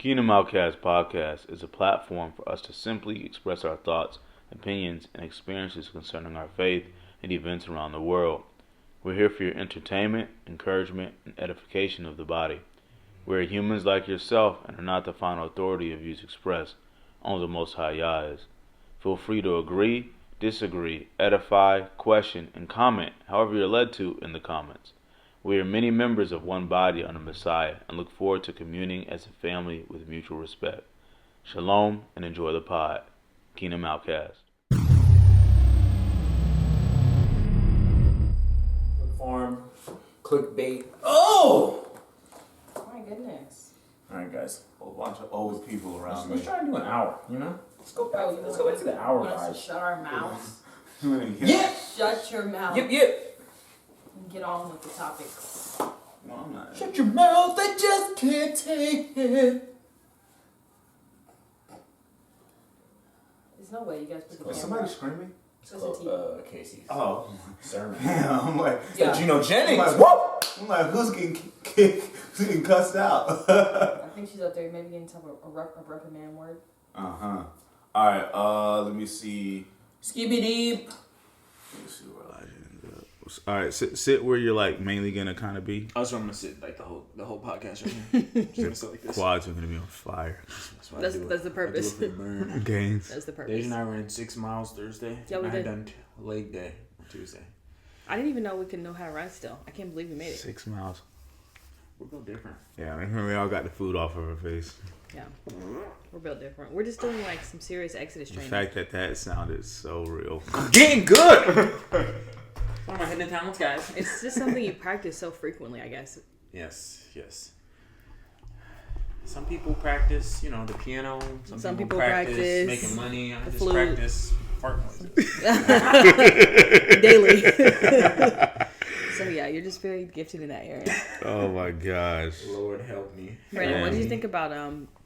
Kingdom Outkasts podcast is a platform for us to simply express our thoughts, opinions, and experiences concerning our faith and events around the world. We're here for your entertainment, encouragement, and edification of the body. We're humans like yourself and are not the final authority of views expressed. Only the Most High Yah is. Feel free to agree, disagree, edify, question, and comment however you're led to in the comments. We are many members of one body under Messiah and look forward to communing as a family with mutual respect. Shalom and enjoy the pod. Kingdom Outcast. Form, clickbait. Oh! My goodness. Alright, guys. A bunch of old people around Let's me. try to do an hour, you know? Let's go back. Let's go back to the You hour, want us to guys. shut our mouths? Yeah! Shut your mouth. Yep. And get on with the topics. No, I'm not. Shut your mouth, I just can't take it. There's no way you guys put the Was camera. somebody screaming? It's a Casey's. Oh. Sermon. Yeah, I'm like, Yeah. Gino Jennings. I'm like, Whoa! I'm like, who's getting kicked? Who's getting cussed out? I think she's up there maybe getting some a reprimand word. Uh-huh. Alright, let me see. Skibby deep. Let me see where I All right, sit where you're like mainly gonna kind of be. I was going to sit like the whole podcast right here. Just gonna sit like this. Quads are gonna be on fire. That's, why I That's do it. the purpose. I do it for the burn. Gains. That's the Deja purpose. and I ran 6 miles Thursday. Yeah, we and I did. had done leg day on Tuesday. I didn't even know we could know how to run still. I can't believe we made it. 6 miles. We're built different. Yeah, I mean, we all got the food off of our face. Yeah. We're built different. We're just doing like some serious Exodus The training. fact that sounded so real. Getting good! One of my hidden talents, guys. It's just something you practice so frequently, I guess. Yes. Some people practice, the piano. Some people practice making money. I the just flute. practice fart noises. Daily. So yeah, you're just very gifted in that area. Oh my gosh. Lord help me. Brandon, what did you think about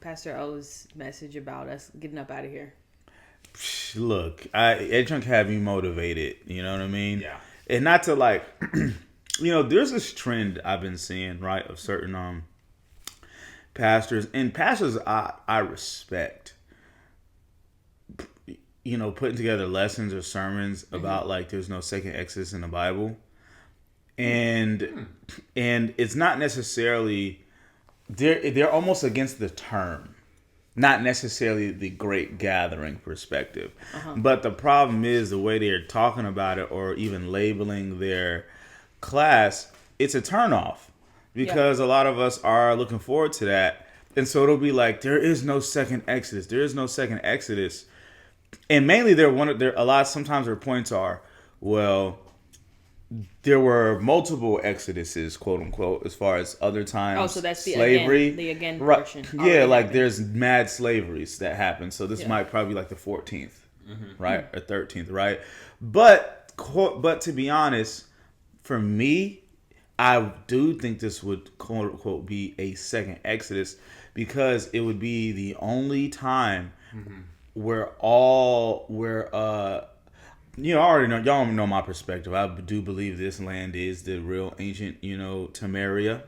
Pastor O's message about us getting up out of here? Look, Edgunk had me motivated. You know what I mean? Yeah. And not to like, there's this trend I've been seeing, right, of certain pastors, and pastors I respect, putting together lessons or sermons about like there's no second Exodus in the Bible. And it's not necessarily, they're almost against the term. Not necessarily the great gathering perspective. But the problem is the way they're talking about it or even labeling their class, it's a turnoff. Because a lot of us are looking forward to that. And so it'll be like, there is no second Exodus. There is no second Exodus. And mainly sometimes their points are, well, there were multiple exoduses, quote unquote, as far as other times. Oh, so that's the slavery. again Right. portion. Yeah, like there's mad slaveries that happen. So this might probably be like the 14th, right, or 13th, right? But to be honest, for me, I do think this would quote unquote be a second Exodus because it would be the only time where I already know, y'all know my perspective. I do believe this land is the real ancient, Tamaria,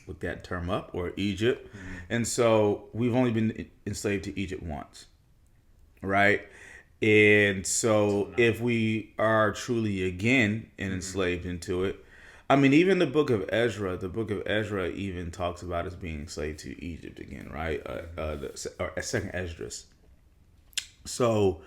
look that term up, or Egypt. And so we've only been enslaved to Egypt once, right? And so if we are truly again enslaved into it, I mean, even the book of Ezra even talks about us being enslaved to Egypt again, right? Or a second Esdras. So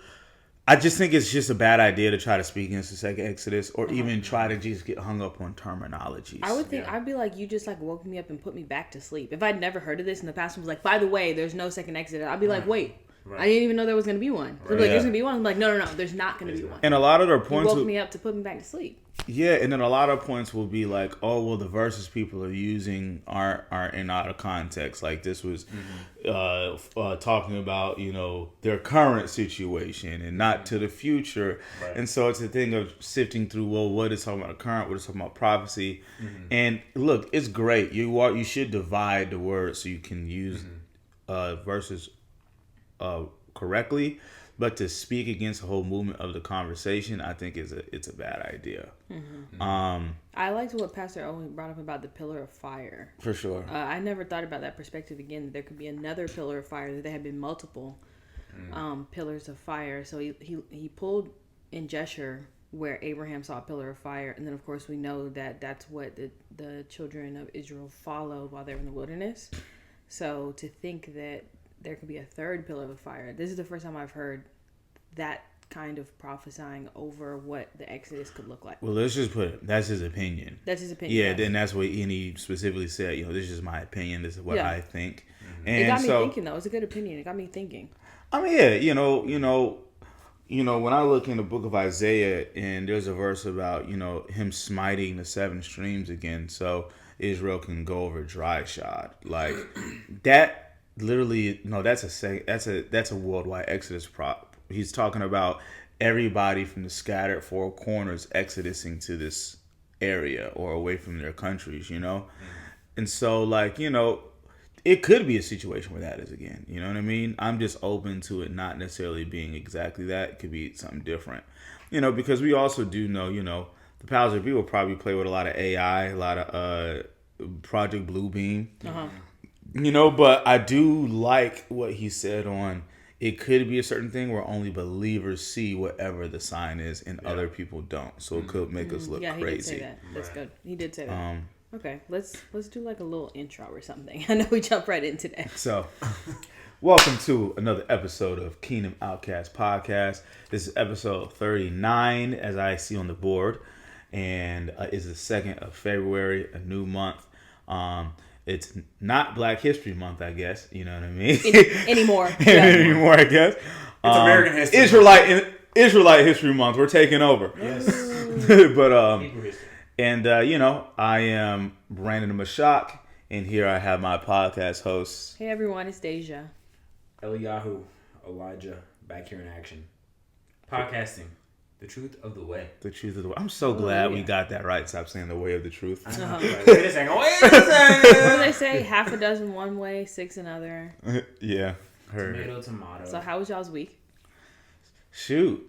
I just think it's just a bad idea to try to speak against the second Exodus or even try to just get hung up on terminologies. I would think I'd be like, you just like woke me up and put me back to sleep. If I'd never heard of this and the pastor was like, by the way, there's no second Exodus, I'd be like, wait, I didn't even know there was going to be one. So like, there's going to be one. I'm like, no, there's not going to be one. And a lot of their You points woke me up to put me back to sleep. Yeah, and then a lot of points will be like, oh, well, the verses people are using aren't out of context. Like this was talking about, their current situation and not to the future. Right. And so it's a thing of sifting through, well, what is talking about the current, what is talking about prophecy. And look, it's great. You should divide the words so you can use verses correctly. But to speak against the whole movement of the conversation, I think it's a bad idea. I liked what Pastor Owen brought up about the pillar of fire. For sure. I never thought about that perspective again. That there could be another pillar of fire. That there had been multiple pillars of fire. So he pulled in Jeshurun where Abraham saw a pillar of fire, and then of course we know that that's what the children of Israel followed while they were in the wilderness. So to think that there could be a third pillar of fire, this is the first time I've heard that kind of prophesying over what the Exodus could look like. Well, let's just put it, that's his opinion. That's his opinion. Yeah, then that's what he specifically said, this is my opinion, this is what I think. And it got me thinking though. It's a good opinion. It got me thinking. I mean, yeah, when I look in the book of Isaiah and there's a verse about, him smiting the 7 streams again so Israel can go over dry shod. Like that literally, no, that's a worldwide Exodus prop. He's talking about everybody from the scattered 4 corners exodusing to this area or away from their countries, And so it could be a situation where that is again. You know what I mean? I'm just open to it not necessarily being exactly that. It could be something different. Because we also do know, the powers that be will probably play with a lot of AI, a lot of Project Bluebeam. But I do like what he said on it could be a certain thing where only believers see whatever the sign is and other people don't. So it could make us look crazy. He did say that. That's good. He did say that. Okay, let's do like a little intro or something. I know we jumped right into that. So, welcome to another episode of Kingdom Outkasts podcast. This is episode 39, as I see on the board, and it's the 2nd of February, a new month. It's not Black History Month, I guess. You know what I mean? Anymore. Anymore, I guess. It's American History Israelite History Month. We're taking over. Yes. But and I am Brandon Mashak, and here I have my podcast hosts. Hey everyone, it's Deja. Eliyahu, Elijah, back here in action. Podcasting, the truth of the way. The truth of the way. I'm so glad we got that right. Stop saying the way of the truth. Wait a second. What do they say? Half a dozen one way, 6 another. Yeah, heard. Tomato. So how was y'all's week? Shoot.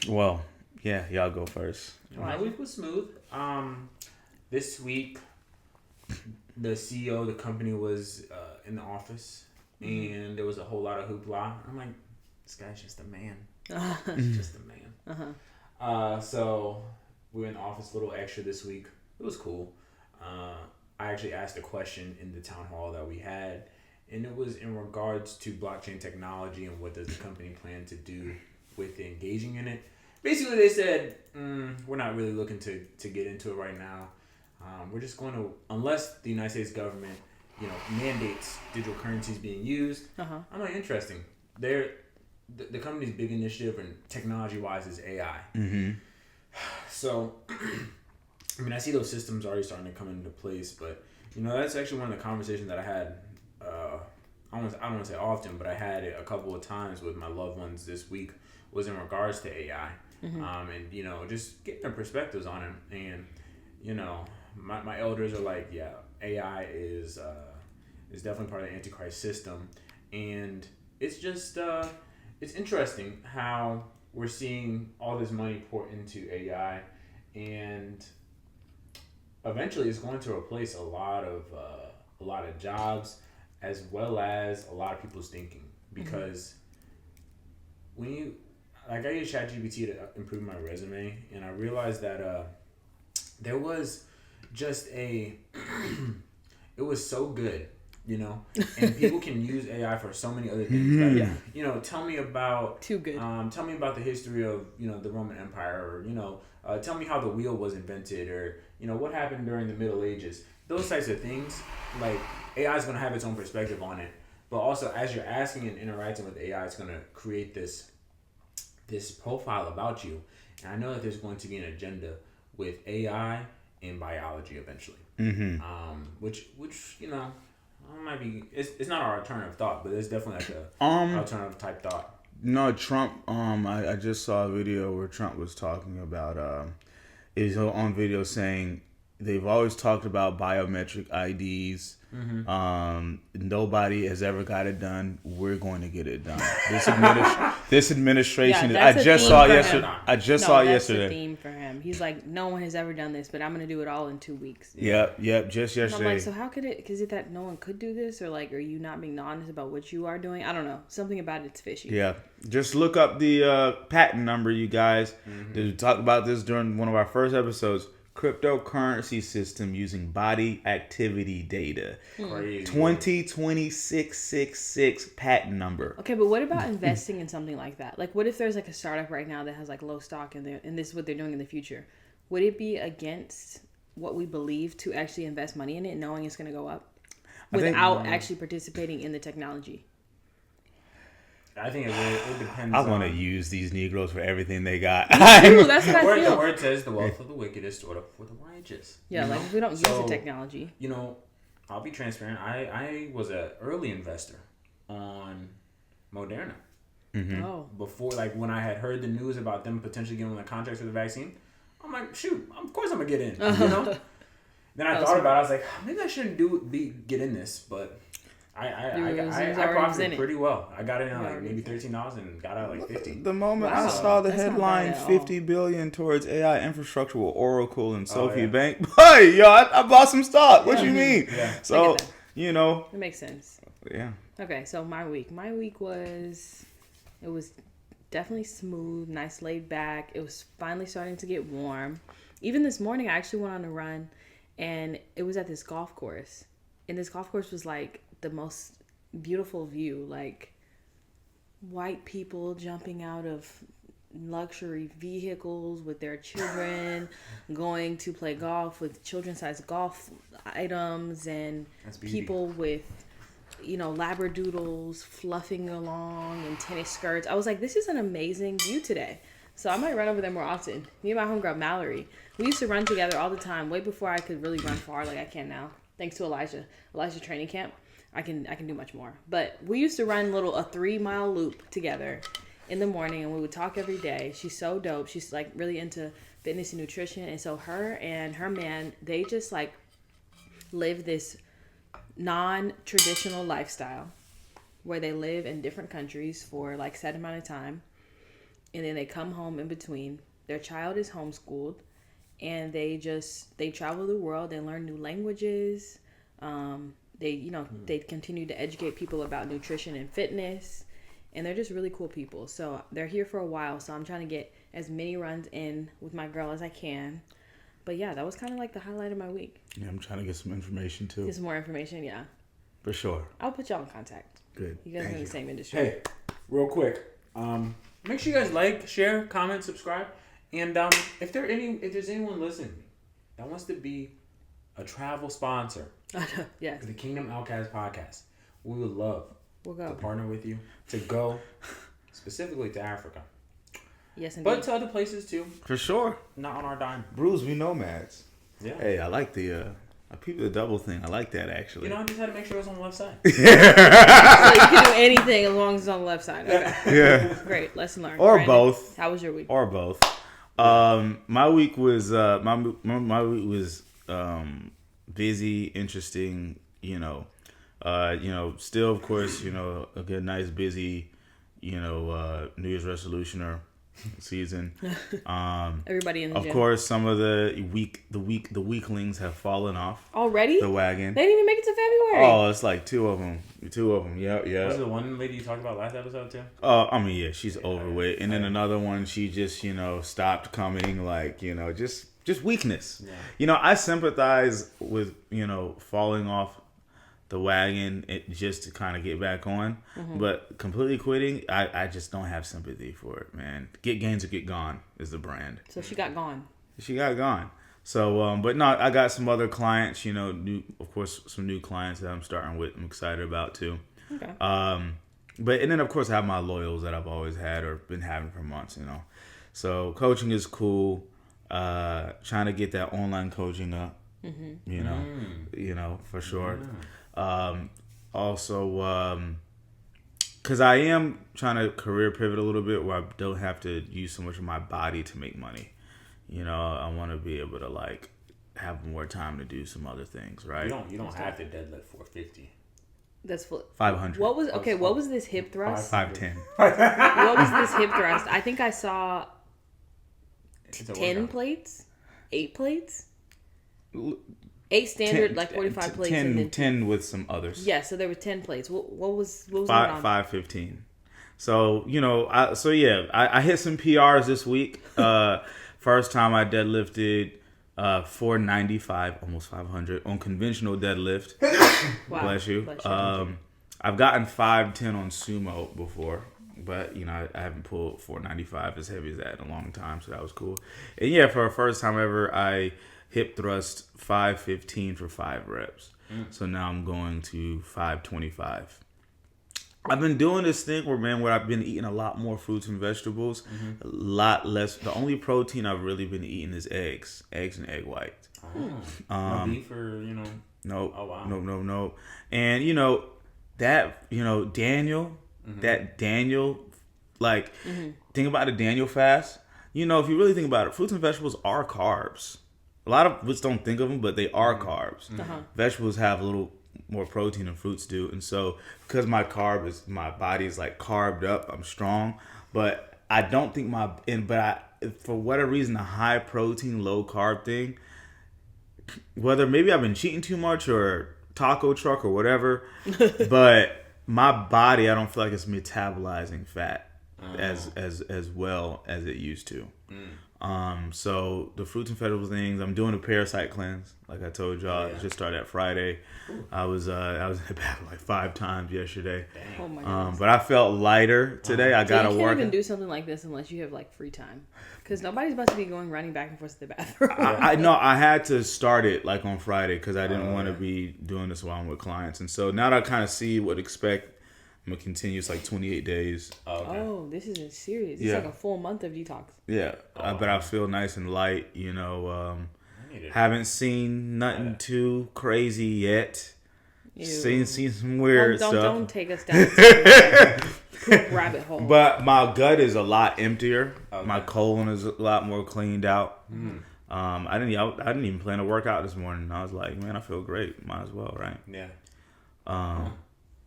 Well, yeah, y'all go first. My week was smooth. This week, the CEO of the company was in the office, and there was a whole lot of hoopla. I'm like, this guy's just a man. He's just a man. So we were in the office a little extra this week. It was cool. I actually asked a question in the town hall that we had, and it was in regards to blockchain technology and what does the company plan to do with engaging in it. Basically, they said, we're not really looking to get into it right now. We're just going to, unless the United States government, mandates digital currencies being used. I'm like, interesting. The company's big initiative and technology-wise is AI. Mm-hmm. So, I see those systems already starting to come into place, but, that's actually one of the conversations that I had, I don't want to say often, but I had it a couple of times with my loved ones this week, was in regards to AI. Mm-hmm. And, just getting their perspectives on it. And, my elders are like, yeah, AI is definitely part of the Antichrist system. And it's just, it's interesting how we're seeing all this money poured into AI, and eventually it's going to replace a lot of jobs, as well as a lot of people's thinking. Because when I use ChatGPT to improve my resume, and I realized that there was just it was so good, and people can use AI for so many other things. Like, tell me about too good. Tell me about the history of the Roman Empire, or tell me how the wheel was invented, or what happened during the Middle Ages. Those types of things. Like, AI is going to have its own perspective on it, but also as you're asking and interacting with AI, it's going to create this profile about you. And I know that there's going to be an agenda with AI and biology eventually. Mm-hmm. Which might be, it's not our alternative thought, but it's definitely like a alternative type thought. No, Trump, I just saw a video where Trump was talking about, is on video saying they've always talked about biometric IDs Nobody has ever got it done. We're going to get it done. This administration. Yeah, I just saw yesterday. That's the theme for him. He's like, no one has ever done this, but I'm going to do it all in 2 weeks. Yep. Just yesterday. And I'm like, so how could it? Is it that no one could do this, or like, are you not being honest about what you are doing? I don't know. Something about it's fishy. Yeah. Just look up the patent number, you guys. We talked about this during one of our first episodes. Cryptocurrency system using body activity data. Crazy. 202666 patent number. Okay, but what about investing in something like that? Like, what if there's like a startup right now that has like low stock and this is what they're doing in the future? Would it be against what we believe to actually invest money in it, knowing it's going to go up without actually participating in the technology? I think it depends. I want to use these Negroes for everything they got. Ooh, that's what I feel. The word says the wealth of the wicked is stored up for the righteous. Yeah, like if we don't use the technology. You know, I'll be transparent. I was an early investor on Moderna. Oh. Before, like when I had heard the news about them potentially getting on the contract for the vaccine, I'm like, shoot, of course I'm gonna get in. You know. Then I thought about it. I was like, maybe I shouldn't get in this, but. I profited pretty well. I got in at like maybe $13 and got out like $50. The moment I saw the headline $50 billion towards AI infrastructure with Oracle and Sophie Bank, hey, yo, I bought some stock. What you mean? Yeah. So, it makes sense. Yeah. Okay, so my week was definitely smooth, nice, laid back. It was finally starting to get warm. Even this morning, I actually went on a run, and it was at this golf course. And this golf course was like the most beautiful view, like white people jumping out of luxury vehicles with their children, going to play golf with children-sized golf items, and people with, labradoodles fluffing along in tennis skirts. I was like, this is an amazing view today. So I might run over there more often. Me and my homegirl Mallory, we used to run together all the time, way before I could really run far like I can now. Thanks to Elijah training camp. I can do much more. But we used to run a 3-mile loop together in the morning, and we would talk every day. She's so dope. She's like really into fitness and nutrition. And so her and her man, they just like live this non-traditional lifestyle where they live in different countries for like set amount of time. And then they come home in between. Their child is homeschooled, and they travel the world. They learn new languages. They continue to educate people about nutrition and fitness, and they're just really cool people. So they're here for a while. So I'm trying to get as many runs in with my girl as I can. But yeah, that was kind of like the highlight of my week. Yeah, I'm trying to get some information too. Get some more information, yeah. For sure. I'll put y'all in contact. Good. You guys are in the same industry. Hey, real quick. Make sure you guys like, share, comment, subscribe, and if there's anyone listening that wants to be a travel sponsor, yes, for the Kingdom Outkasts podcast, we would love to partner with you to go specifically to Africa. Yes, indeed. But to other places too. For sure. Not on our dime. Bruce, we nomads. Yeah. Hey, I like the I peeped the double thing. I like that actually. I just had to make sure it's on the left side. So you can do anything as long as it's on the left side. Okay. Yeah. Great. Lesson learned. Or Brandon, both. How was your week? Or both. My week was my week was busy, interesting. Still of course a good, nice, busy, New Year's resolutioner season. Everybody in the gym. Of course, some of the weaklings have fallen off already. The wagon. They didn't even make it to February. Oh, it's like two of them. Yeah. Was it the one lady you talked about last episode too? Yeah, she's overweight, and then another one, she just stopped coming. Like just weakness. Yeah. I sympathize with falling off the wagon just to kind of get back on, but completely quitting, I just don't have sympathy for it, man. Get gains or get gone is the brand. So she got gone. So, but no, I got some other clients, of course, some new clients that I'm starting with. I'm excited about too. Okay. But and then of course I have my loyals that I've always had or been having for months, So coaching is cool. Trying to get that online coaching up, for sure. Also, because I am trying to career pivot a little bit where I don't have to use so much of my body to make money. I want to be able to have more time to do some other things, right? You don't have to deadlift 450. That's full. 500. What was this hip thrust? 510. What was this hip thrust? I think I saw It's a 10 workout. plates, 8 plates, 8 standard 45 plates, 10, and then 10 with some others. Yeah, so there were 10 plates. What was going Five, on? 515. So, I hit some PRs this week. First time I deadlifted 495, almost 500 on conventional deadlift. Wow. Bless you. Bless you. I've gotten 510 on sumo before, but I haven't pulled 495 as heavy as that in a long time, so that was cool. And yeah, for the first time ever, I hip thrust 515 for 5 reps. So now I'm going to 525. I've been doing this thing where I've been eating a lot more fruits and vegetables, a lot less. The only protein I've really been eating is eggs and egg whites. No beef or Nope. Oh, wow. Nope. And Daniel, that Daniel, like, think about the Daniel fast. If you really think about it, fruits and vegetables are carbs. A lot of us don't think of them, but they are carbs. Vegetables have a little more protein than fruits do, and so because my body is like carved up, I'm strong, but I don't think for whatever reason, the high protein, low carb thing, whether maybe I've been cheating too much or taco truck or whatever, but my body, I don't feel like it's metabolizing fat as well as it used to. So the fruits and vegetables things, I'm doing a parasite cleanse, like I told y'all. It just started at Friday. I was in the bathroom like 5 times yesterday. Oh my goodness. But I felt lighter today. I got to you work. can't even do something like this unless you have like free time, because nobody's about to be running back and forth to the bathroom. I know I had to start it like on Friday because I didn't want to be doing this while I'm with clients, and so now that I kind of see what to expect, I'm gonna continue. It's like 28 days. Oh, this isn't serious. It's Yeah. like a full month of detox. Yeah, but I feel nice and light. Haven't seen nothing too crazy yet. Ew. Seen some weird don't, stuff. Don't take us down to the rabbit hole. But my gut is a lot emptier. Okay. My colon is a lot more cleaned out. I didn't even plan to work out this morning. I was like, man, I feel great. Might as well, right? Yeah.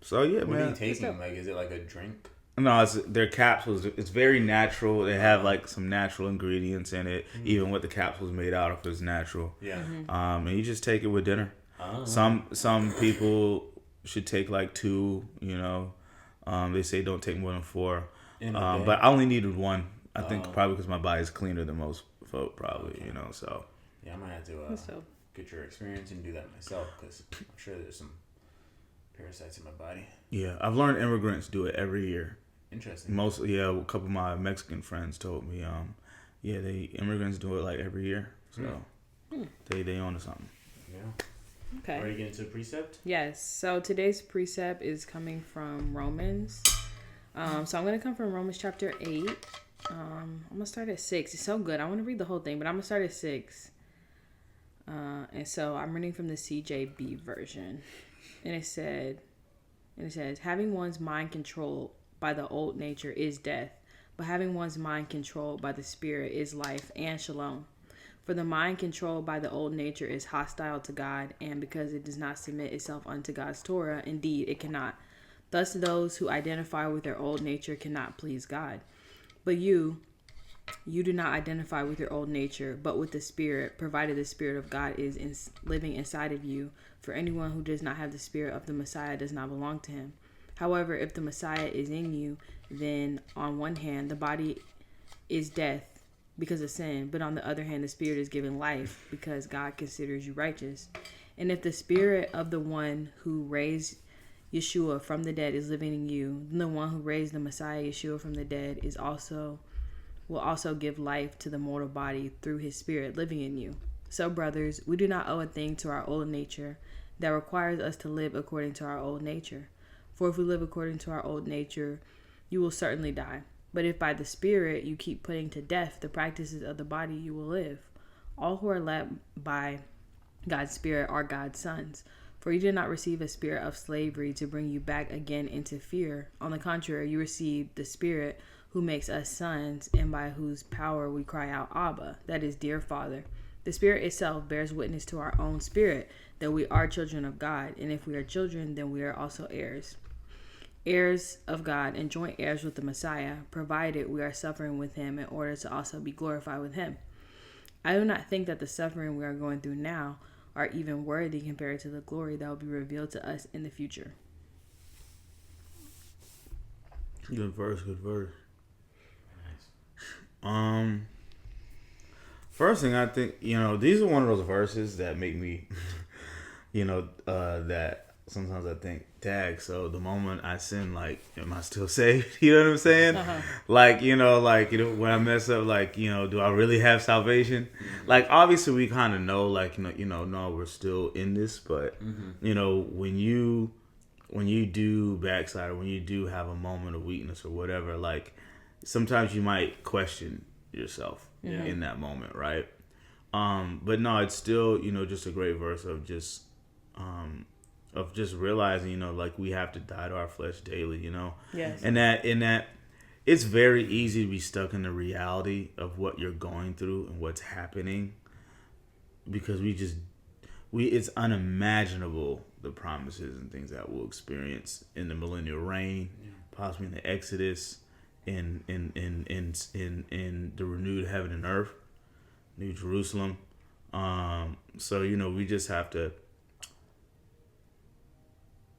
So yeah, What man. are you taking? Like, is it like a drink? No, they're capsules. It's very natural. They have like some natural ingredients in it. Even what the capsule's made out of is natural. Yeah. And you just take it with dinner. Some people should take like 2. They say don't take more than 4. But I only needed 1. I think probably because my body's cleaner than most folk. Probably, So Yeah, I might have to get your experience and do that myself, because I'm sure there's some parasites in my body. yeah, I've learned immigrants do it every year. Interesting. A couple of my Mexican friends told me, immigrants do it like every year. So they on to something. Yeah. Okay. Ready to get into the precept? Yes. So today's precept is coming from Romans. So I'm going to come from Romans chapter 8. I'm going to start at 6. It's so good. I want to read the whole thing, but I'm going to start at 6. And so I'm reading from the CJB version. And it says, having one's mind controlled by the old nature is death, but having one's mind controlled by the spirit is life and shalom. For the mind controlled by the old nature is hostile to God, and because it does not submit itself unto God's Torah, indeed it cannot. Thus those who identify with their old nature cannot please God. But you do not identify with your old nature, but with the Spirit, provided the Spirit of God is living inside of you. For anyone who does not have the Spirit of the Messiah does not belong to him. However, if the Messiah is in you, then on one hand, the body is death because of sin, but on the other hand, the Spirit is given life because God considers you righteous. And if the Spirit of the one who raised Yeshua from the dead is living in you, then the one who raised the Messiah Yeshua from the dead will also give life to the mortal body through his Spirit living in you. So, brothers, we do not owe a thing to our old nature that requires us to live according to our old nature. For if we live according to our old nature, you will certainly die. But if by the Spirit you keep putting to death the practices of the body, you will live. All who are led by God's Spirit are God's sons. For you did not receive a spirit of slavery to bring you back again into fear. On the contrary, you received the Spirit who makes us sons, and by whose power we cry out, Abba, that is, dear Father. The Spirit itself bears witness to our own spirit that we are children of God, and if we are children, then we are also heirs. Heirs of God and joint heirs with the Messiah, provided we are suffering with him in order to also be glorified with him. I do not think that the suffering we are going through now are even worthy compared to the glory that will be revealed to us in the future. Good verse. First thing I think, these are one of those verses that make me, that sometimes I think, tag. So the moment I sin, like, am I still saved? You know what I'm saying? Uh-huh. When I mess up, do I really have salvation? Like, obviously we kind of know, no, we're still in this, but when you do backslide, or when you do have a moment of weakness or whatever, like, sometimes you might question yourself in that moment, right? But no, it's still, just a great verse of just realizing, like, we have to die to our flesh daily, Yes. and that it's very easy to be stuck in the reality of what you're going through and what's happening, because it's unimaginable the promises and things that we'll experience in the millennial reign, possibly in the Exodus, in the renewed heaven and earth, New Jerusalem. So we just have to.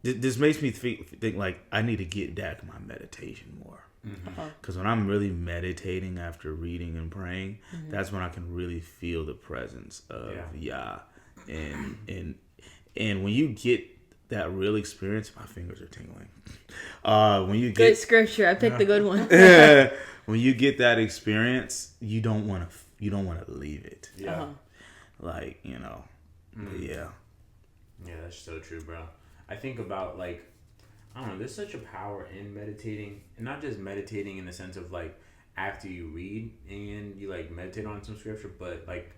This makes me think like I need to get back my meditation more. Because when I'm really meditating after reading and praying, that's when I can really feel the presence of Yah. And when you get that real experience, my fingers are tingling. When you get Good scripture. I picked the good one. when you get that experience, you don't want to leave it. Yeah. Uh-huh. Like, but yeah. Yeah, that's so true, bro. I think about, like, I don't know, there's such a power in meditating, and not just meditating in the sense of, like, after you read and you, like, meditate on some scripture, but, like,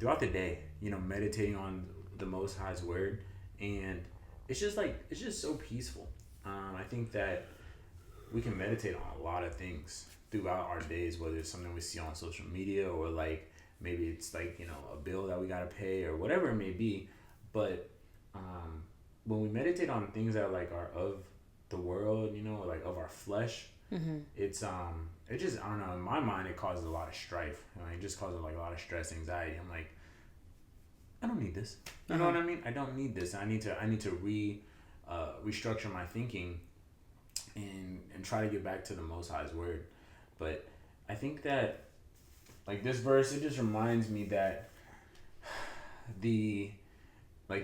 throughout the day, meditating on the Most High's word, and it's just so peaceful. I think that we can meditate on a lot of things throughout our days, whether it's something we see on social media, or, like, maybe it's, like, a bill that we gotta pay, or whatever it may be, but when we meditate on things that are of the world, or like of our flesh, it's it just, I don't know, in my mind it causes a lot of strife. It just causes like a lot of stress, anxiety. I'm like, I don't need this. You know what I mean? I don't need this. I need to restructure my thinking and try to get back to the Most High's word. But I think that, like, this verse, it just reminds me that the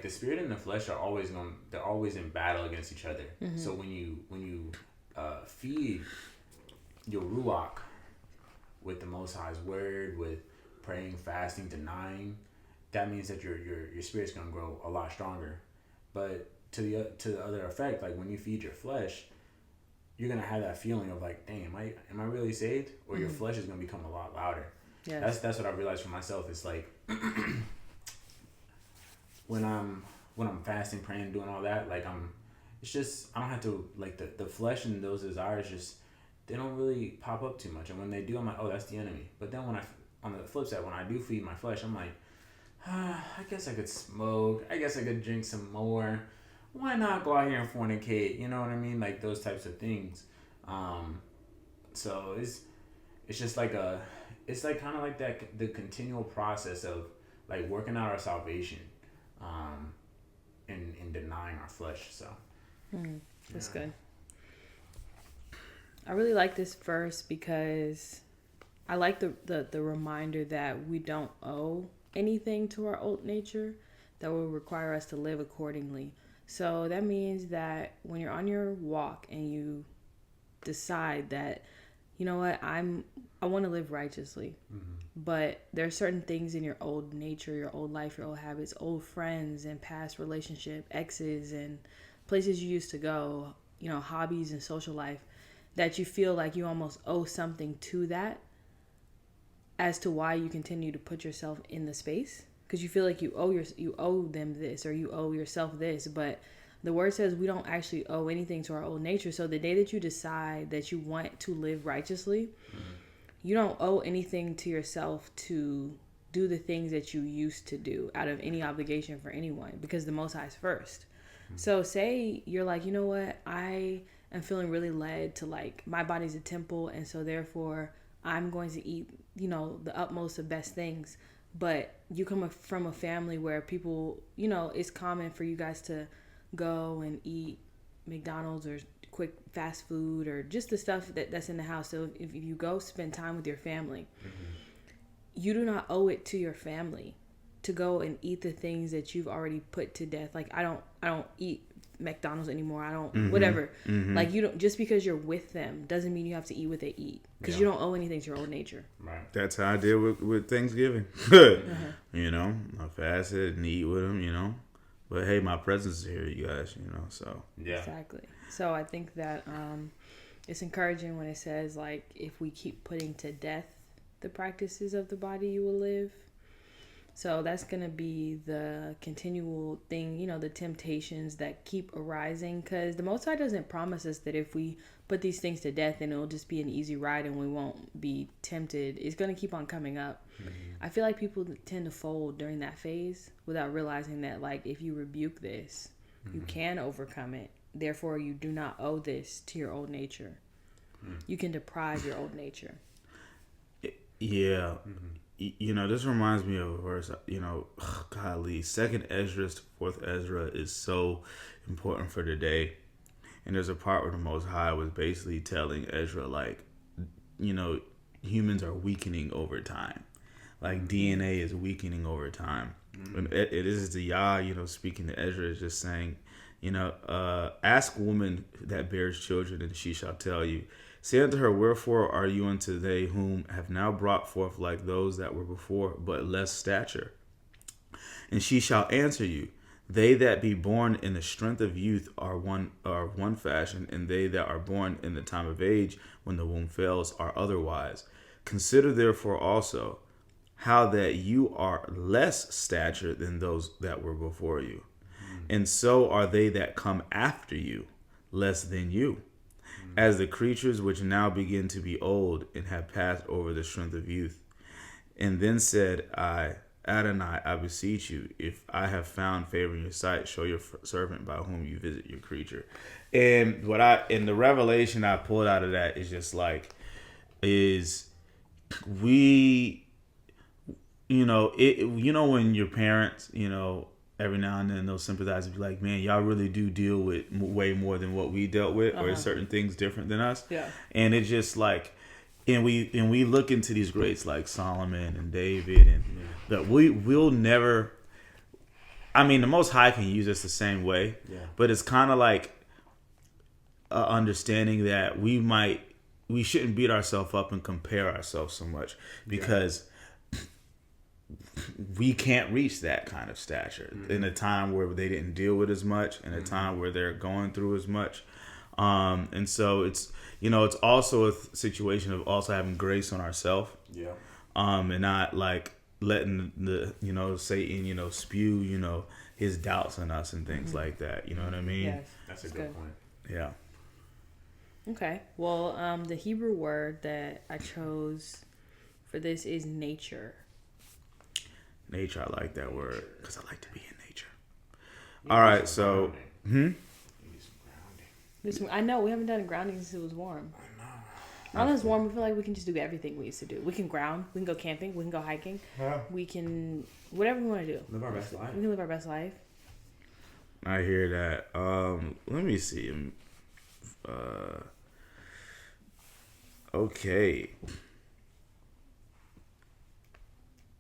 spirit and the flesh are always in battle against each other. So when you feed your ruach with the Most High's word, with praying, fasting, denying, that means that your spirit's gonna grow a lot stronger. But to the other effect, like when you feed your flesh, you're gonna have that feeling of like, dang, am I really saved? Or your flesh is gonna become a lot louder. Yes. That's what I realized for myself. It's like when I'm fasting, praying, doing all that, like I don't have to, like, the flesh and those desires just, they don't really pop up too much. And when they do, I'm like, oh, that's the enemy. But then on the flip side, when I do feed my flesh, I'm like, I guess I could smoke. I guess I could drink some more. Why not go out here and fornicate? You know what I mean? Like those types of things. So it's just like it's like kind of like that, the continual process of like working out our salvation, in denying our flesh. So That's good. I really like this verse because I like the reminder that we don't owe anything to our old nature that will require us to live accordingly. So that means that when you're on your walk and you decide that, you know what, I want to live righteously, but there are certain things in your old nature, your old life, your old habits, old friends and past relationship, exes and places you used to go, hobbies and social life, that you feel like you almost owe something to that as to why you continue to put yourself in the space, because you feel like you owe them this, or you owe yourself this. But the word says we don't actually owe anything to our old nature. So the day that you decide that you want to live righteously, you don't owe anything to yourself to do the things that you used to do out of any obligation for anyone, because the Most High is first. So say you're like, you know what, I am feeling really led to, like, my body's a temple, and so therefore I'm going to eat, the utmost of best things. But you come from a family where people, it's common for you guys to go and eat McDonald's or quick fast food or just the stuff that's in the house. So if you go spend time with your family, you do not owe it to your family to go and eat the things that you've already put to death. Like, I don't eat McDonald's anymore. I don't, whatever. Like, you don't, just because you're with them doesn't mean you have to eat what they eat, because you don't owe anything to your old nature. Right. That's how I deal with Thanksgiving. I fasted and eat with them, but hey, my presence is here, you guys, so. Yeah. Exactly. So I think that it's encouraging when it says, like, if we keep putting to death the practices of the body, you will live. So that's going to be the continual thing, the temptations that keep arising, because the Most High doesn't promise us that if we put these things to death, then it'll just be an easy ride and we won't be tempted. It's going to keep on coming up. I feel like people tend to fold during that phase without realizing that, like, if you rebuke this, you can overcome it. Therefore, you do not owe this to your old nature. You can deprive your old nature. Yeah. This reminds me of a verse, golly, 2nd Ezra to 4th Ezra is so important for today. And there's a part where the Most High was basically telling Ezra, like, humans are weakening over time. Like, DNA is weakening over time. And it is the Yah, speaking to Ezra, is just saying, ask woman that bears children, and she shall tell you. Say unto her, wherefore are you unto they whom have now brought forth like those that were before, but less stature? And she shall answer you, they that be born in the strength of youth are one fashion, and they that are born in the time of age, when the womb fails, are otherwise. Consider therefore also how that you are less stature than those that were before you. And so are they that come after you less than you. As the creatures which now begin to be old and have passed over the strength of youth. And then said I, Adonai, I beseech you, if I have found favor in your sight, show your servant by whom you visit your creature. And in the revelation I pulled out of that is just like, we, when your parents, every now and then they'll sympathize and be like, man, y'all really do deal with way more than what we dealt with, or certain things different than us. Yeah. And it's just like, and we look into these greats like Solomon and David, and that we'll never, the Most High can use us the same way, but it's kind of like understanding that we shouldn't beat ourselves up and compare ourselves so much, because we can't reach that kind of stature in a time where they didn't deal with as much, in a time where they're going through as much. And so it's also a situation of also having grace on ourselves. Yeah. And not like letting the, Satan, spew, his doubts on us and things like that. You know what I mean? Yes. That's a good point. Yeah. Okay. Well, the Hebrew word that I chose for this is nature. Nature, I like that word because I like to be in nature. All right, so I know we haven't done grounding since it was warm. Now that it's warm, we feel like we can just do everything we used to do. We can ground, we can go camping, we can go hiking, we can whatever we want to do. Live our best life. We can live our best life. I hear that. Let me see. Okay.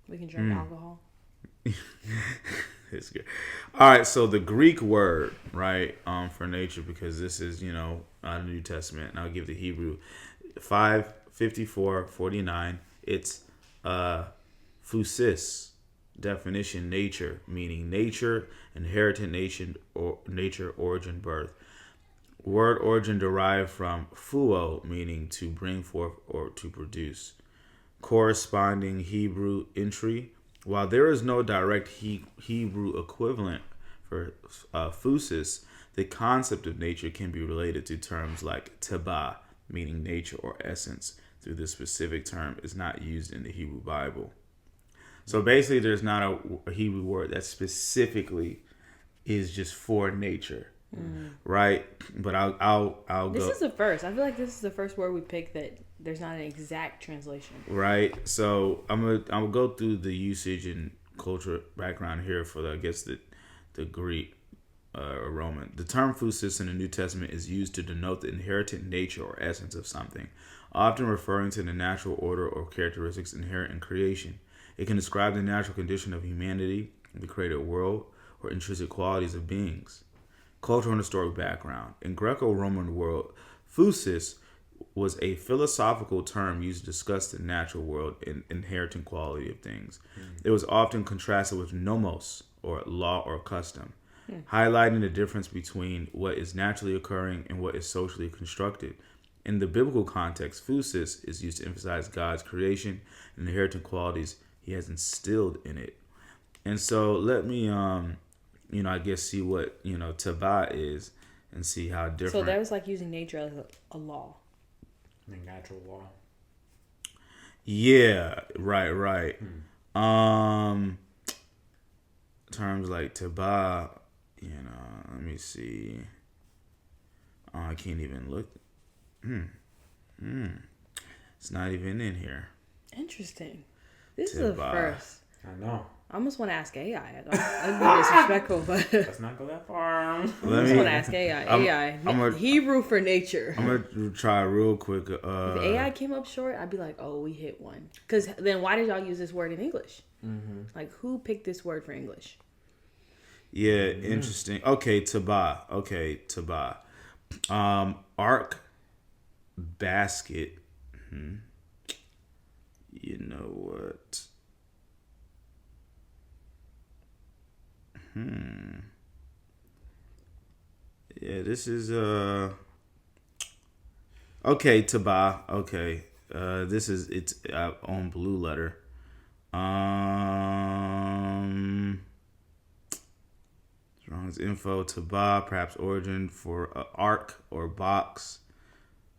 We can drink alcohol. It's good. All right, so the Greek word, right, for nature, because this is, out of the New Testament, and I'll give the Hebrew 5:54:49. It's phusis, definition, nature, meaning nature, inherited nation, or nature, origin, birth. Word origin derived from phuo, meaning to bring forth or to produce. Corresponding Hebrew entry. While there is no direct Hebrew equivalent for phusis, the concept of nature can be related to terms like teba, meaning nature or essence, though this specific term is not used in the Hebrew Bible. So basically, there's not a Hebrew word that specifically is just for nature, right? But I'll go. This is the first. I feel like this is the first word we picked that there's not an exact translation. Right. So I'm gonna go through the usage and cultural background here for the Greek or Roman. The term physis in the New Testament is used to denote the inherent nature or essence of something, often referring to the natural order or characteristics inherent in creation. It can describe the natural condition of humanity, the created world, or intrinsic qualities of beings. Cultural and historic background. In Greco-Roman world, physis was a philosophical term used to discuss the natural world and inherent quality of things. It was often contrasted with nomos, or law or custom, highlighting the difference between what is naturally occurring and what is socially constructed. In the biblical context, physis is used to emphasize God's creation and inherent qualities he has instilled in it. And so let me I guess see what taba is and see how different. So that was like using nature as a law. Like natural law. Yeah, right. Terms like taba, let me see. Oh, I can't even look. It's not even in here. Interesting. This is the first. I know. I almost want to ask AI. I'd be disrespectful, but Let's not go that far. I just want to ask AI. Hebrew for nature. I'm gonna try real quick. If AI came up short, I'd be like, "Oh, we hit one." Because then, why did y'all use this word in English? Mm-hmm. Like, who picked this word for English? Yeah, interesting. Okay, taba. Ark basket. You know what? Yeah, this is okay, taba. Okay. It's on Blue Letter. Strong's info, taba, perhaps origin for ark or box.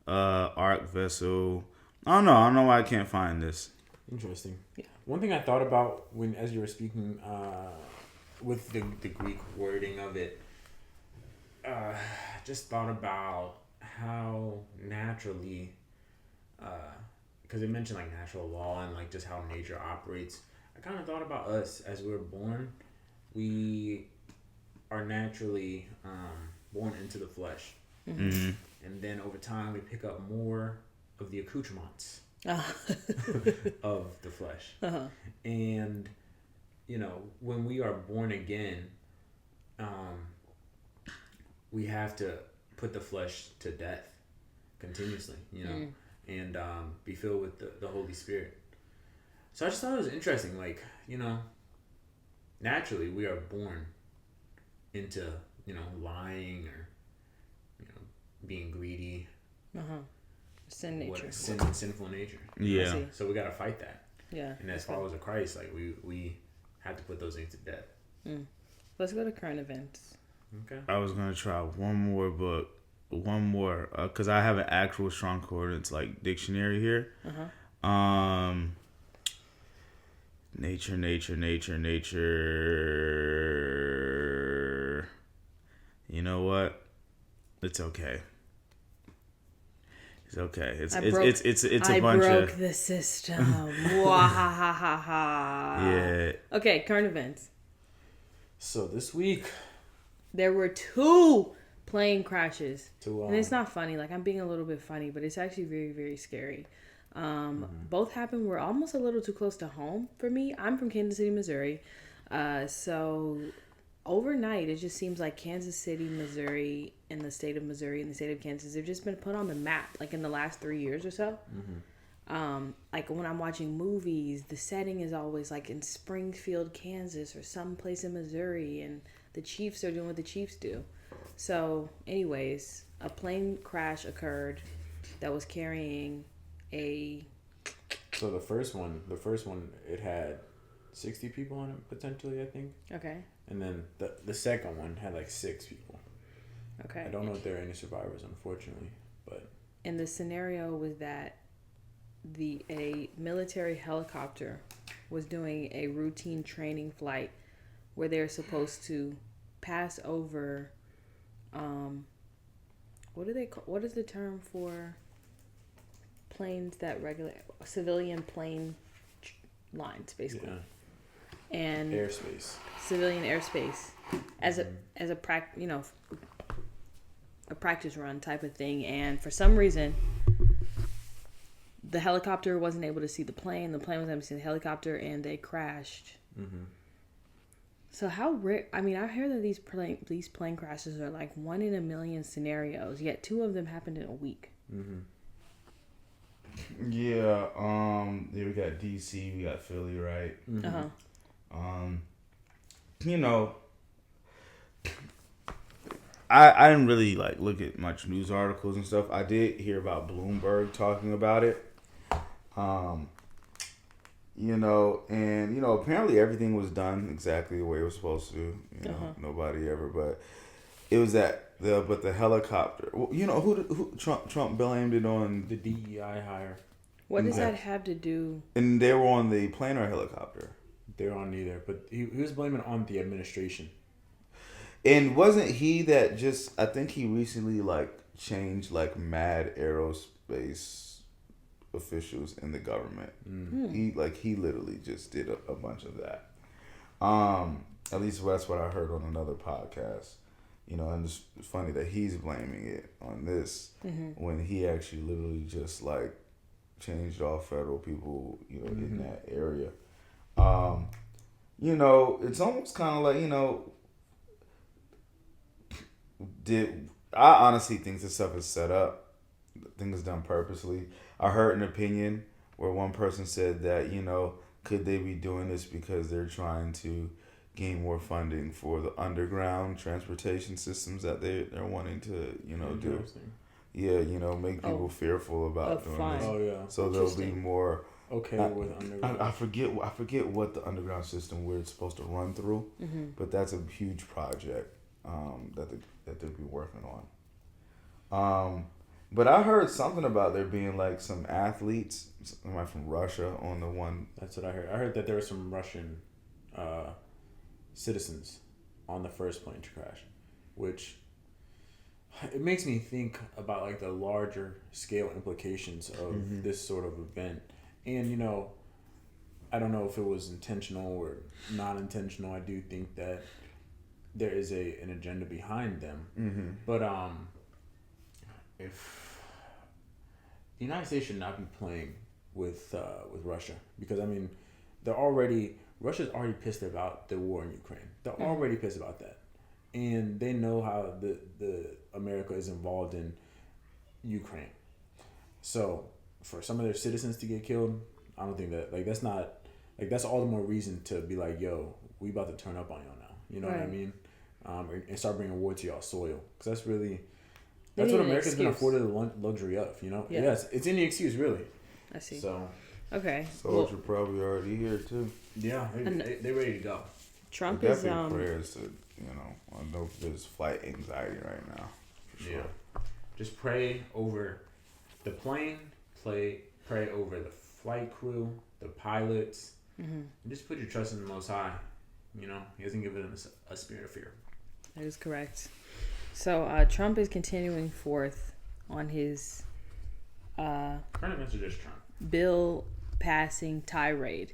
Ark vessel. I don't know why I can't find this. Interesting. Yeah. One thing I thought about as you were speaking, with the Greek wording of it, just thought about how naturally, because it mentioned like natural law and like just how nature operates. I kind of thought about us as we were born. We are naturally born into the flesh, and then over time we pick up more of the accoutrements of the flesh. And when we are born again, we have to put the flesh to death continuously, and be filled with the Holy Spirit. So I just thought it was interesting, like, naturally we are born into lying or being greedy, sin nature, sinful nature. Yeah. So we got to fight that. Yeah. And as followers of Christ, like we have to put those things to death. Let's go to current events. Okay. I was gonna try one more book, because I have an actual strong concordance like dictionary here. Nature. You know what? It's okay. It's okay. It's a bunch of. I broke the system. Wahahaha. Yeah. Okay, current events. So this week, there were 2 plane crashes, and it's not funny. Like, I'm being a little bit funny, but it's actually very, very scary. Both happened. Were almost a little too close to home for me. I'm from Kansas City, Missouri. So overnight, it just seems like Kansas City, Missouri, and the state of Missouri and the state of Kansas have just been put on the map, like in the last 3 years or so. Like when I'm watching movies, the setting is always like in Springfield, Kansas, or someplace in Missouri, and the Chiefs are doing what the Chiefs do. So, anyways, a plane crash occurred that was carrying a. So the first one, it had 60 people on it potentially, I think. Okay. And then the second one had like 6 people. Okay. I don't know if there are any survivors, unfortunately, but. And the scenario was that a military helicopter was doing a routine training flight where they're supposed to pass over what is the term for planes that regulate civilian plane lines basically. Yeah. And Airspace. civilian airspace as a a practice run type of thing, and for some reason the helicopter wasn't able to see the plane wasn't able to see the helicopter, and they crashed. So how rare? I mean, I hear that these plane crashes are like 1 in a million scenarios, yet 2 of them happened in a week. Yeah, we got DC, we got Philly, right? You know, I didn't really like look at much news articles and stuff. I did hear about Bloomberg talking about it. Apparently everything was done exactly the way it was supposed to. Nobody ever, but it was the helicopter. Who Trump blamed it on The DEI hire. What does that have to do? And they were on the plane or helicopter. They're on neither, but he was blaming it on the administration. And wasn't he that just? I think he recently changed mad aerospace officials in the government. He literally just did a bunch of that. At least that's what I heard on another podcast. And it's funny that he's blaming it on this when he actually literally just changed all federal people in that area. It's almost kind of I honestly think this stuff is set up. I think it's done purposely. I heard an opinion where one person said that, could they be doing this because they're trying to gain more funding for the underground transportation systems that they're wanting to, do. Yeah, make people fearful about doing this. Oh yeah. So there'll be more with underground. I forget what the underground system where it's supposed to run through, but that's a huge project that they'll be working on. But I heard something about there being some athletes, somebody from Russia on the one. That's what I heard. I heard that there were some Russian citizens on the first plane to crash, which it makes me think about the larger scale implications of this sort of event. And I don't know if it was intentional or not intentional. I do think that there is an agenda behind them. But if the United States should not be playing with Russia, because Russia's already pissed about the war in Ukraine. They're already pissed about that, and they know how the America is involved in Ukraine. So for some of their citizens to get killed, I don't think that that's all the more reason to be yo, we about to turn up on y'all now. You know what I mean? And start bringing war to y'all soil, because that's what America's been afforded the luxury of. Yes, it's any excuse really. I see. So okay, Soldier probably already here too. Yeah, they're ready to go. Trump is prayers to I know there's flight anxiety right now. For sure. Yeah, just pray over the plane. Pray over the flight crew, the pilots. And just put your trust in the Most High. He hasn't given us a spirit of fear. That is correct. So Trump is continuing forth on his current events are just Trump. Bill passing tirade.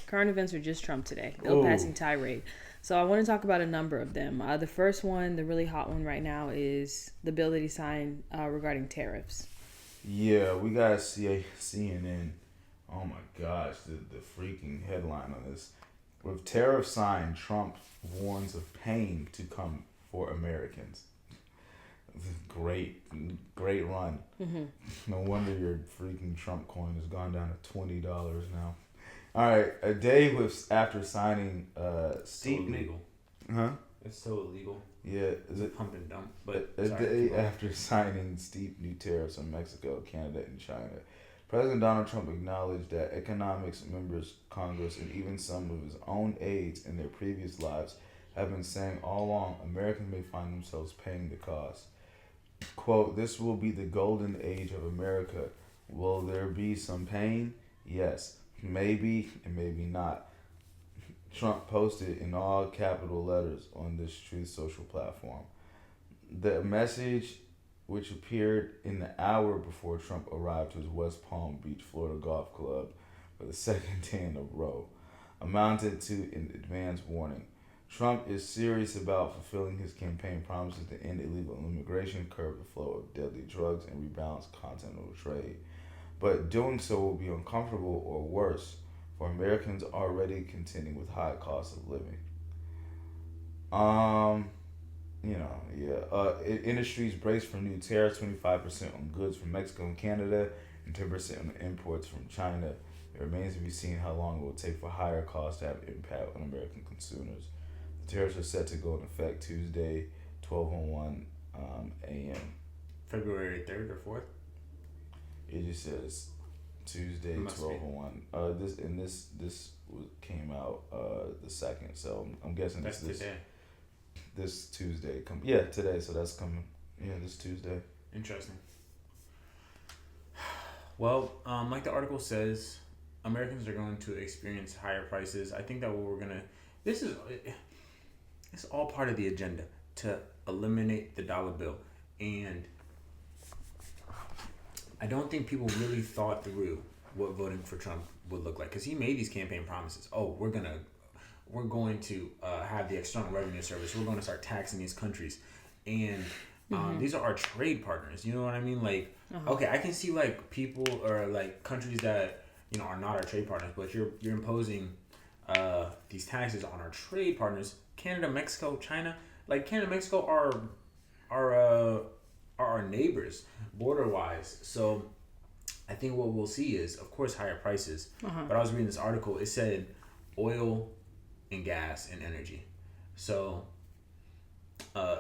Current events are just Trump today. Bill passing tirade. So I want to talk about a number of them. The first one, the really hot one right now, is the bill that he signed regarding tariffs. Yeah, we got CNN. Oh my gosh, the freaking headline on this. With tariff signed, Trump warns of pain to come for Americans. Great run. No wonder your freaking Trump coin has gone down to $20 now. All right, a day after signing steep illegal. Huh? It's so illegal. Yeah, is it pump and dump? But a day after signing steep new tariffs on Mexico, Canada, and China, President Donald Trump acknowledged that economics members, Congress, and even some of his own aides in their previous lives have been saying all along Americans may find themselves paying the cost. Quote, "This will be the golden age of America Will there be some pain? Yes. Maybe and maybe not. Trump posted in all capital letters on this Truth Social platform. The message, which appeared in the hour before Trump arrived to his West Palm Beach, Florida golf club for the second day in a row, amounted to an advance warning. Trump is serious about fulfilling his campaign promises to end illegal immigration, curb the flow of deadly drugs, and rebalance continental trade. But doing so will be uncomfortable or worse for Americans already contending with high costs of living. Industries brace for new tariffs, 25% on goods from Mexico and Canada, and 10% on imports from China. It remains to be seen how long it will take for higher costs to have impact on American consumers. The tariffs are set to go in effect Tuesday, 12:01 a.m. February 3rd or 4th? It just says Tuesday, 12:01. This came out the 2nd, so I'm guessing that's today. This Tuesday today, so that's coming. Yeah, this Tuesday. Interesting. Well, like the article says, Americans are going to experience higher prices. I think that what we're gonna, it's all part of the agenda to eliminate the dollar bill, and I don't think people really thought through what voting for Trump would look like, because he made these campaign promises. Oh, we're going to have the External Revenue Service. We're going to start taxing these countries, and these are our trade partners. You know what I mean? Like, okay, I can see like people or like countries that are not our trade partners, but you're imposing these taxes on our trade partners. Canada, Mexico, China. Like Canada, Mexico are our neighbors border wise. So I think what we'll see is, of course, higher prices. But I was reading this article. It said oil and gas and energy. So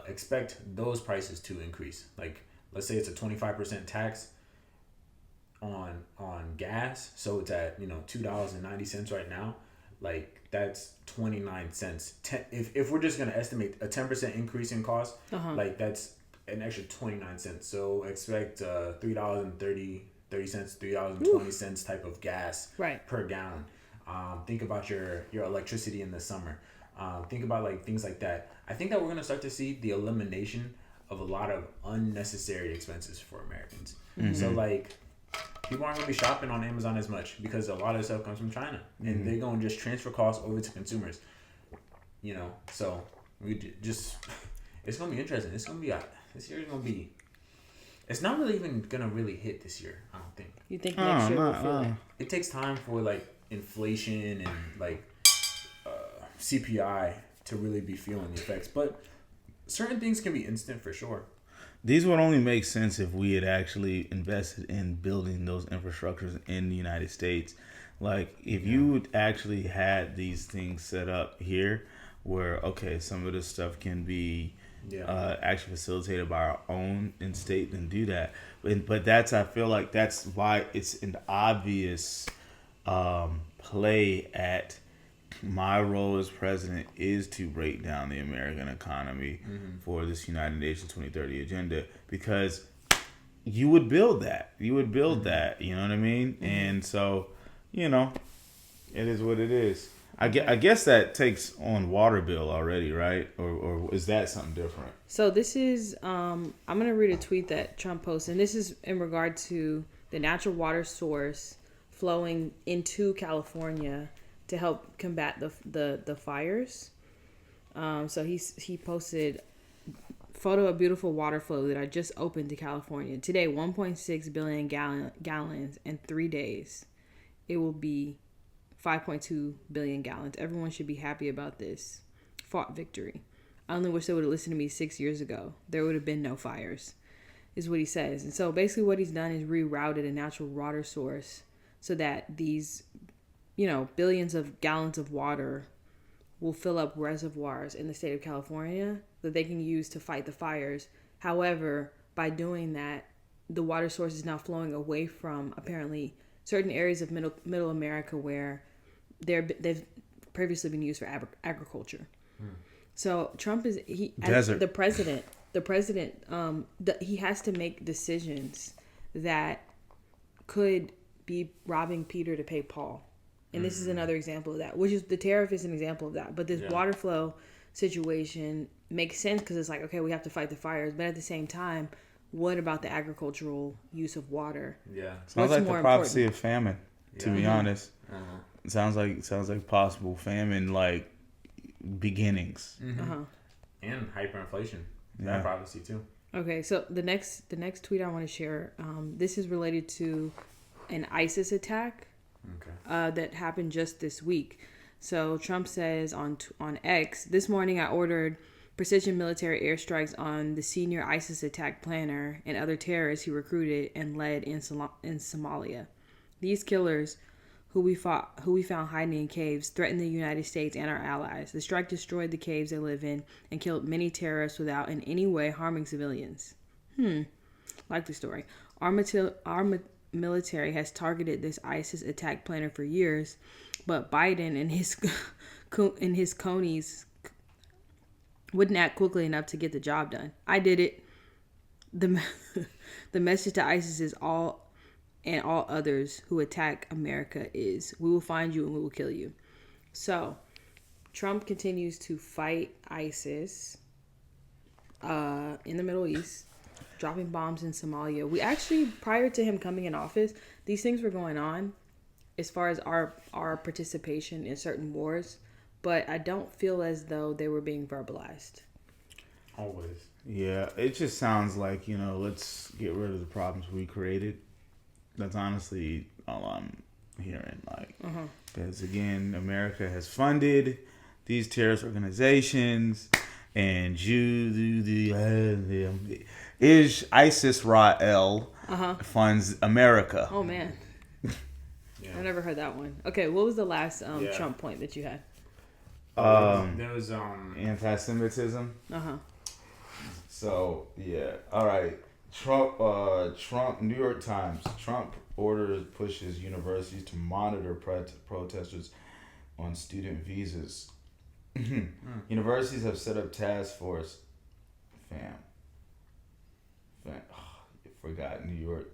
expect those prices to increase. Like, let's say it's a 25% tax on gas. So it's at $2.90 right now. Like, that's 29 cents. If we're just gonna estimate a 10% increase in cost, like that's an extra 29 cents. So expect $3.30, $3.20 type of gas per gallon. Think about your electricity in the summer. Think about like things like that. I think that we're gonna start to see the elimination of a lot of unnecessary expenses for Americans. So like, people aren't gonna be shopping on Amazon as much because a lot of stuff comes from China, and they're gonna just transfer costs over to consumers. So we just it's gonna be interesting. It's gonna be this year is gonna be. It's not really even gonna really hit this year. I don't think. You think next year will feel it? It takes time for like inflation and like CPI to really be feeling the effects, but certain things can be instant for sure. These would only make sense if we had actually invested in building those infrastructures in the United States. Like, if you actually had these things set up here where, okay, some of this stuff can be actually facilitated by our own in state, then do that. But I feel like that's why it's an obvious play at my role as president is to break down the American economy for this United Nations 2030 agenda, because you would build that. You would build that. You know what I mean? And so, it is what it is. I guess that takes on water bill already, right? Or is that something different? So this is, I'm going to read a tweet that Trump posted, and this is in regard to the natural water source flowing into California to help combat the fires. So he posted photo of beautiful water flow that I just opened to California. Today, 1.6 billion gallons in 3 days. It will be 5.2 billion gallons. Everyone should be happy about this. Fought victory. I only wish they would have listened to me 6 years ago. There would have been no fires, is what he says. And so basically what he's done is rerouted a natural water source so that these billions of gallons of water will fill up reservoirs in the state of California that they can use to fight the fires. However, by doing that, the water source is now flowing away from apparently certain areas of middle America where they've previously been used for agriculture. So Trump is the president. The president he has to make decisions that could be robbing Peter to pay Paul. And this is another example of that, which is the tariff is an example of that. But this water flow situation makes sense because it's like, okay, we have to fight the fires. But at the same time, what about the agricultural use of water? Yeah. Sounds like the prophecy of famine, to be honest. Uh-huh. It sounds like possible famine, like beginnings. And hyperinflation. Yeah. That prophecy too. Okay, so the next tweet I want to share, this is related to an ISIS attack that happened just this week. So Trump says on X, this morning I ordered precision military airstrikes on the senior ISIS attack planner and other terrorists he recruited and led in Somalia. These killers, who we found hiding in caves, threatened the United States and our allies. The strike destroyed the caves they live in and killed many terrorists without in any way harming civilians. Like the story. Our military has targeted this ISIS attack planner for years, but Biden and his conies wouldn't act quickly enough to get the job done. I did it. The message to ISIS is all others who attack America is, we will find you and we will kill you. So Trump continues to fight ISIS in the Middle East, dropping bombs in Somalia. We actually, prior to him coming in office, these things were going on as far as our participation in certain wars, but I don't feel as though they were being verbalized. Always. Yeah, it just sounds like, let's get rid of the problems we created. That's honestly all I'm hearing. Because again, America has funded these terrorist organizations, and ISIS Ra'el funds America. Oh man, I never heard that one. Okay, what was the last Trump point that you had? There was anti-Semitism. So yeah, all right. Trump, New York Times. Trump pushes universities to monitor protesters on student visas. Universities have set up task force. Fam. You forgot New York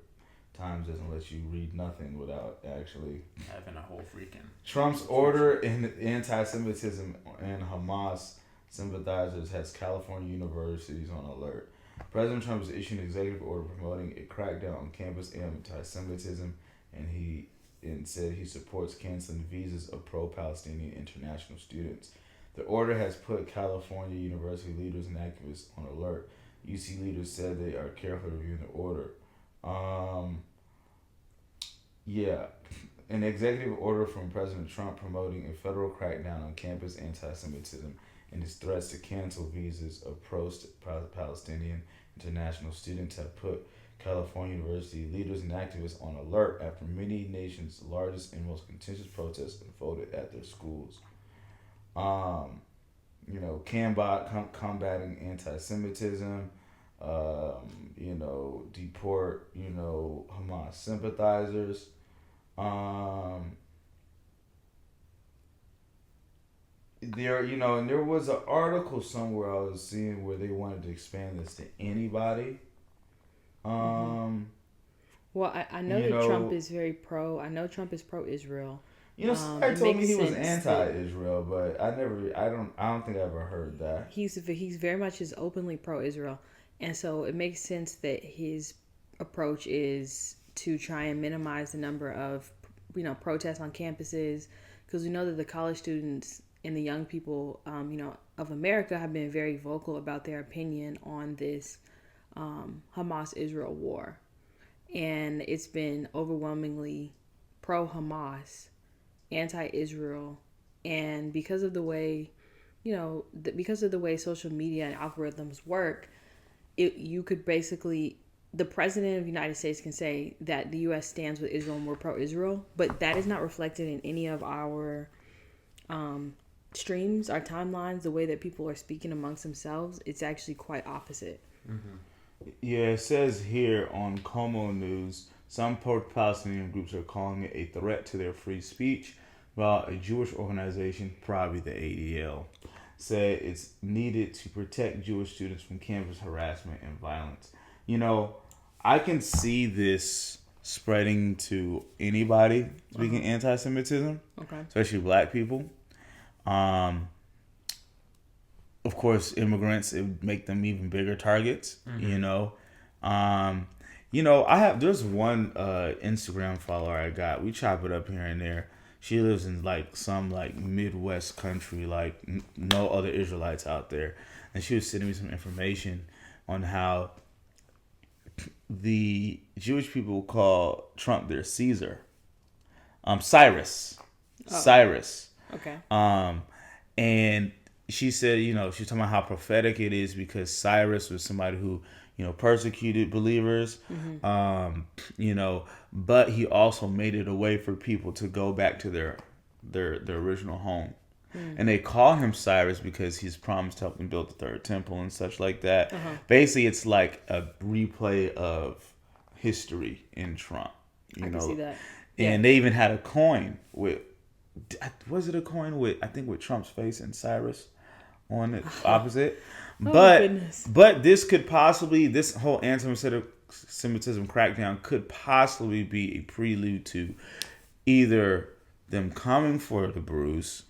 Times doesn't let you read nothing without actually having a whole freaking. Trump's order in anti-Semitism and Hamas sympathizers has California universities on alert. President Trump has issued an executive order promoting a crackdown on campus anti-Semitism, and said he supports canceling visas of pro-Palestinian international students. The order has put California university leaders and activists on alert. UC leaders said they are carefully reviewing the order. An executive order from President Trump promoting a federal crackdown on campus anti-Semitism and his threats to cancel visas of pro-Palestinian international students have put California university leaders and activists on alert after many nations' largest and most contentious protests unfolded at their schools. Combating anti-Semitism, deport, Hamas sympathizers. There was an article somewhere I was seeing where they wanted to expand this to anybody. Well, I know that Trump is very pro. I know Trump is pro-Israel. Somebody told me he was anti-Israel, but I don't think I ever heard that. He's very much is openly pro-Israel, and so it makes sense that his approach is to try and minimize the number of protests on campuses, because we know that the college students and the young people of America have been very vocal about their opinion on this Hamas-Israel war, and it's been overwhelmingly pro-Hamas, anti-Israel, and because of the way social media and algorithms work, you could basically, the president of the United States can say that the U.S. stands with Israel and we're pro-Israel, but that is not reflected in any of our streams, our timelines, the way that people are speaking amongst themselves. It's actually quite opposite. Yeah, it says here on Como News, some pro-Palestinian groups are calling it a threat to their free speech, while a Jewish organization, probably the ADL, said it's needed to protect Jewish students from campus harassment and violence. I can see this spreading to anybody speaking anti-Semitism, especially black people. Of course, immigrants, it would make them even bigger targets. There's one Instagram follower I got. We chop it up here and there. She lives in like some like Midwest country, like no other Israelites out there, and she was sending me some information on how the Jewish people call Trump their Caesar. Cyrus. Cyrus. Okay. And she said, she was talking about how prophetic it is because Cyrus was somebody who, persecuted believers. But he also made it a way for people to go back to their original home. And they call him Cyrus because he's promised to help them build the third temple and such like that. Basically, it's like a replay of history in Trump. I can see that. And they even had a coin with, was it a coin with, I think with Trump's face and Cyrus on it opposite. But this could possibly, this whole anti-Semitism crackdown could possibly be a prelude to either them coming for the Bruce,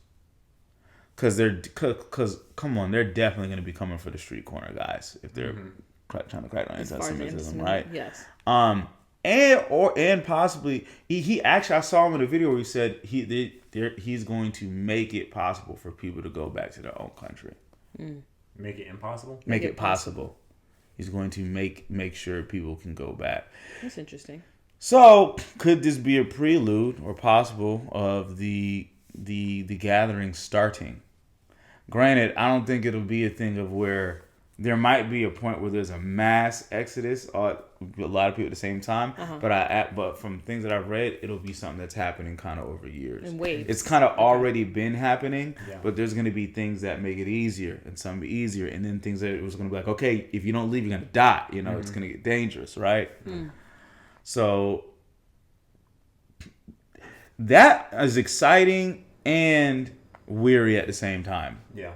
because come on, they're definitely going to be coming for the street corner guys if they're trying to crack down anti-Semitism, right? Yes. And possibly he actually, I saw him in a video where he said he's going to make it possible for people to go back to their own country. Make it impossible? Make it possible. He's going to make sure people can go back. That's interesting. So, could this be a prelude or possible of the gathering starting? Granted, I don't think it'll be a thing of where there might be a point where there's a mass exodus or a lot of people at the same time. But from things that I've read, it'll be something that's happening kind of over years. In waves. It's kind of already been happening, but there's going to be things that make it easier and some easier, and then things that it was going to be like, okay, if you don't leave, you're going to die. It's going to get dangerous, right? So that is exciting and weary at the same time. Yeah.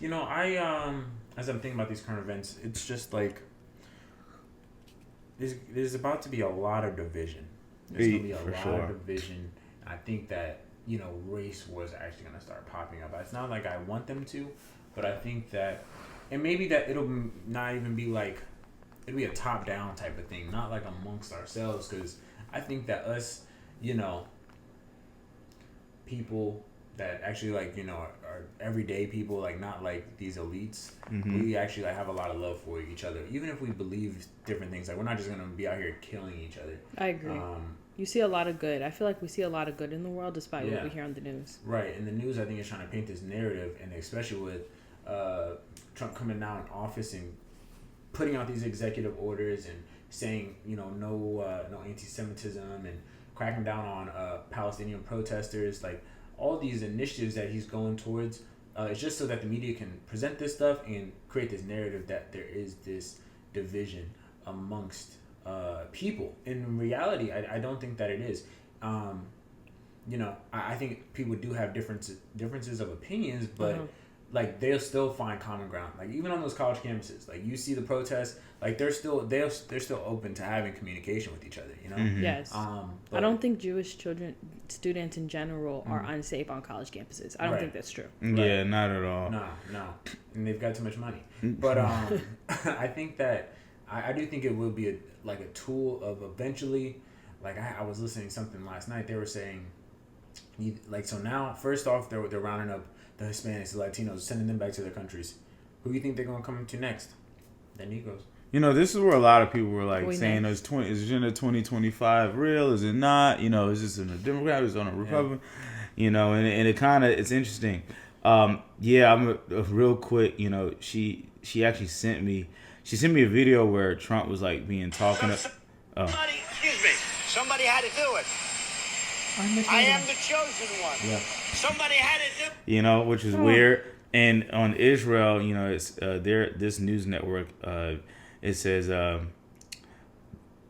I as I'm thinking about these current events, it's just like there's about to be a lot of division. There's going to be a lot of division. I think that race wars are actually going to start popping up. It's not like I want them to, but I think that, and maybe that it'll not even be like, it'll be a top down type of thing, not like amongst ourselves, because I think that us, people that actually are everyday people, like not like these elites, we actually have a lot of love for each other, even if we believe different things. Like we're not just gonna be out here killing each other. I agree. You see a lot of good. I feel like we see a lot of good in the world despite what we hear on the news. Right, and the news I think is trying to paint this narrative, and especially with Trump coming now in office and putting out these executive orders and saying no anti-Semitism and cracking down on Palestinian protesters, like all these initiatives that he's going towards, it's just so that the media can present this stuff and create this narrative that there is this division amongst people. In reality, I don't think that it is. I think people do have differences of opinions, but like they'll still find common ground. Like even on those college campuses, like you see the protests, like they're still open to having communication with each other. Yes. I don't think Jewish students in general are unsafe on college campuses. I don't think that's true. Yeah, not at all. No, and they've got too much money. But I think that I do think it will be a tool of eventually. Like I was listening to something last night. They were saying, so now first off they're rounding up the Hispanics, the Latinos, sending them back to their countries. Who do you think they're gonna come to next? The Negroes. This is where a lot of people were like saying, is Agenda 2025 real? Is it not? Is this in a Democrat? Is it on a Republican? And it kind of, it's interesting. I'm real quick. She actually sent me a video where Trump was like Somebody had to do it. I am the chosen one. Yeah. Somebody had to do. Which is weird. And on Israel, it's this news network. It says,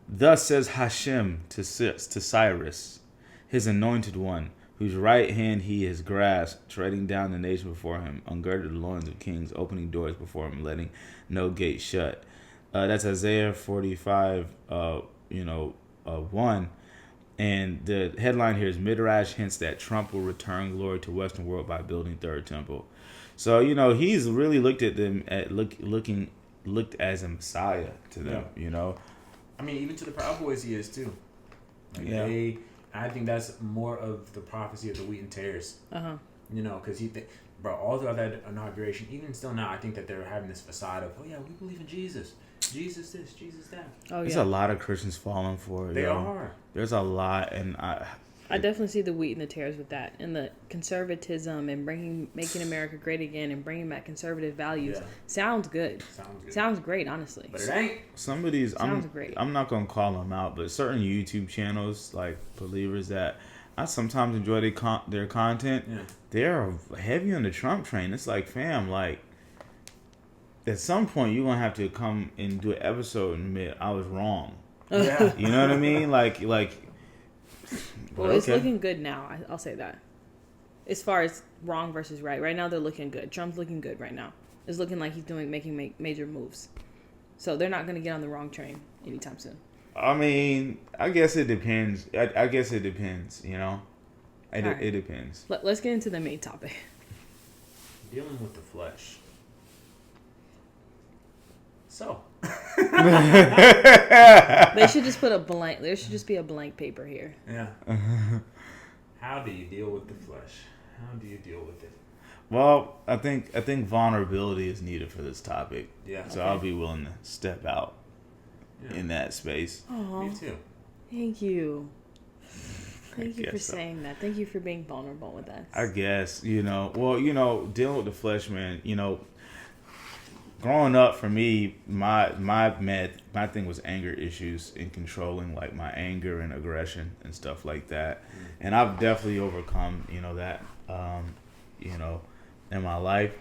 "Thus says Hashem to Cyrus, his anointed one, whose right hand he has grasped, treading down the nation before him, ungirded the loins of kings, opening doors before him, letting no gate shut. That's Isaiah 45, 1. And the headline here is Midrash hints that Trump will return glory to Western world by building third temple. So, he's really looked at them looked as a Messiah to them, I mean, even to the Proud Boys, he is too. Like I think that's more of the prophecy of the wheat and tares. Because bro, all throughout that inauguration, even still now, I think that they're having this facade of, oh yeah, we believe in Jesus. Jesus this, Jesus that. There's a lot of Christians falling for it. They are. There's a lot, and I definitely see the wheat and the tares with that, and the conservatism and making America great again and bringing back conservative values. Sounds good. Sounds great, honestly. But it ain't. Some of these, great. I'm not gonna call them out, but certain YouTube channels, like believers that I sometimes enjoy their content. Yeah. They're heavy on the Trump train. It's like, fam, like at some point you're gonna have to come and do an episode and admit I was wrong. Yeah. You know what I mean? Like. Well, it's looking good now. I'll say that. As far as wrong versus right, right now they're looking good. Trump's looking good right now. It's looking like he's making major moves. So they're not going to get on the wrong train anytime soon. I mean, I guess it depends. I guess it depends. It depends. Let's get into the main topic. Dealing with the flesh. So. They should just put a blank. There should just be a blank paper here. Yeah. How do you deal with the flesh? How do you deal with it? Well, I think vulnerability is needed for this topic. Yeah. So I'll be willing to step out in that space. Aww. Me too. Thank you. Thank you for saying that. Thank you for being vulnerable with us. I guess, dealing with the flesh, man, growing up for me, my thing was anger issues and controlling like my anger and aggression and stuff like that. And I've definitely overcome, that, in my life.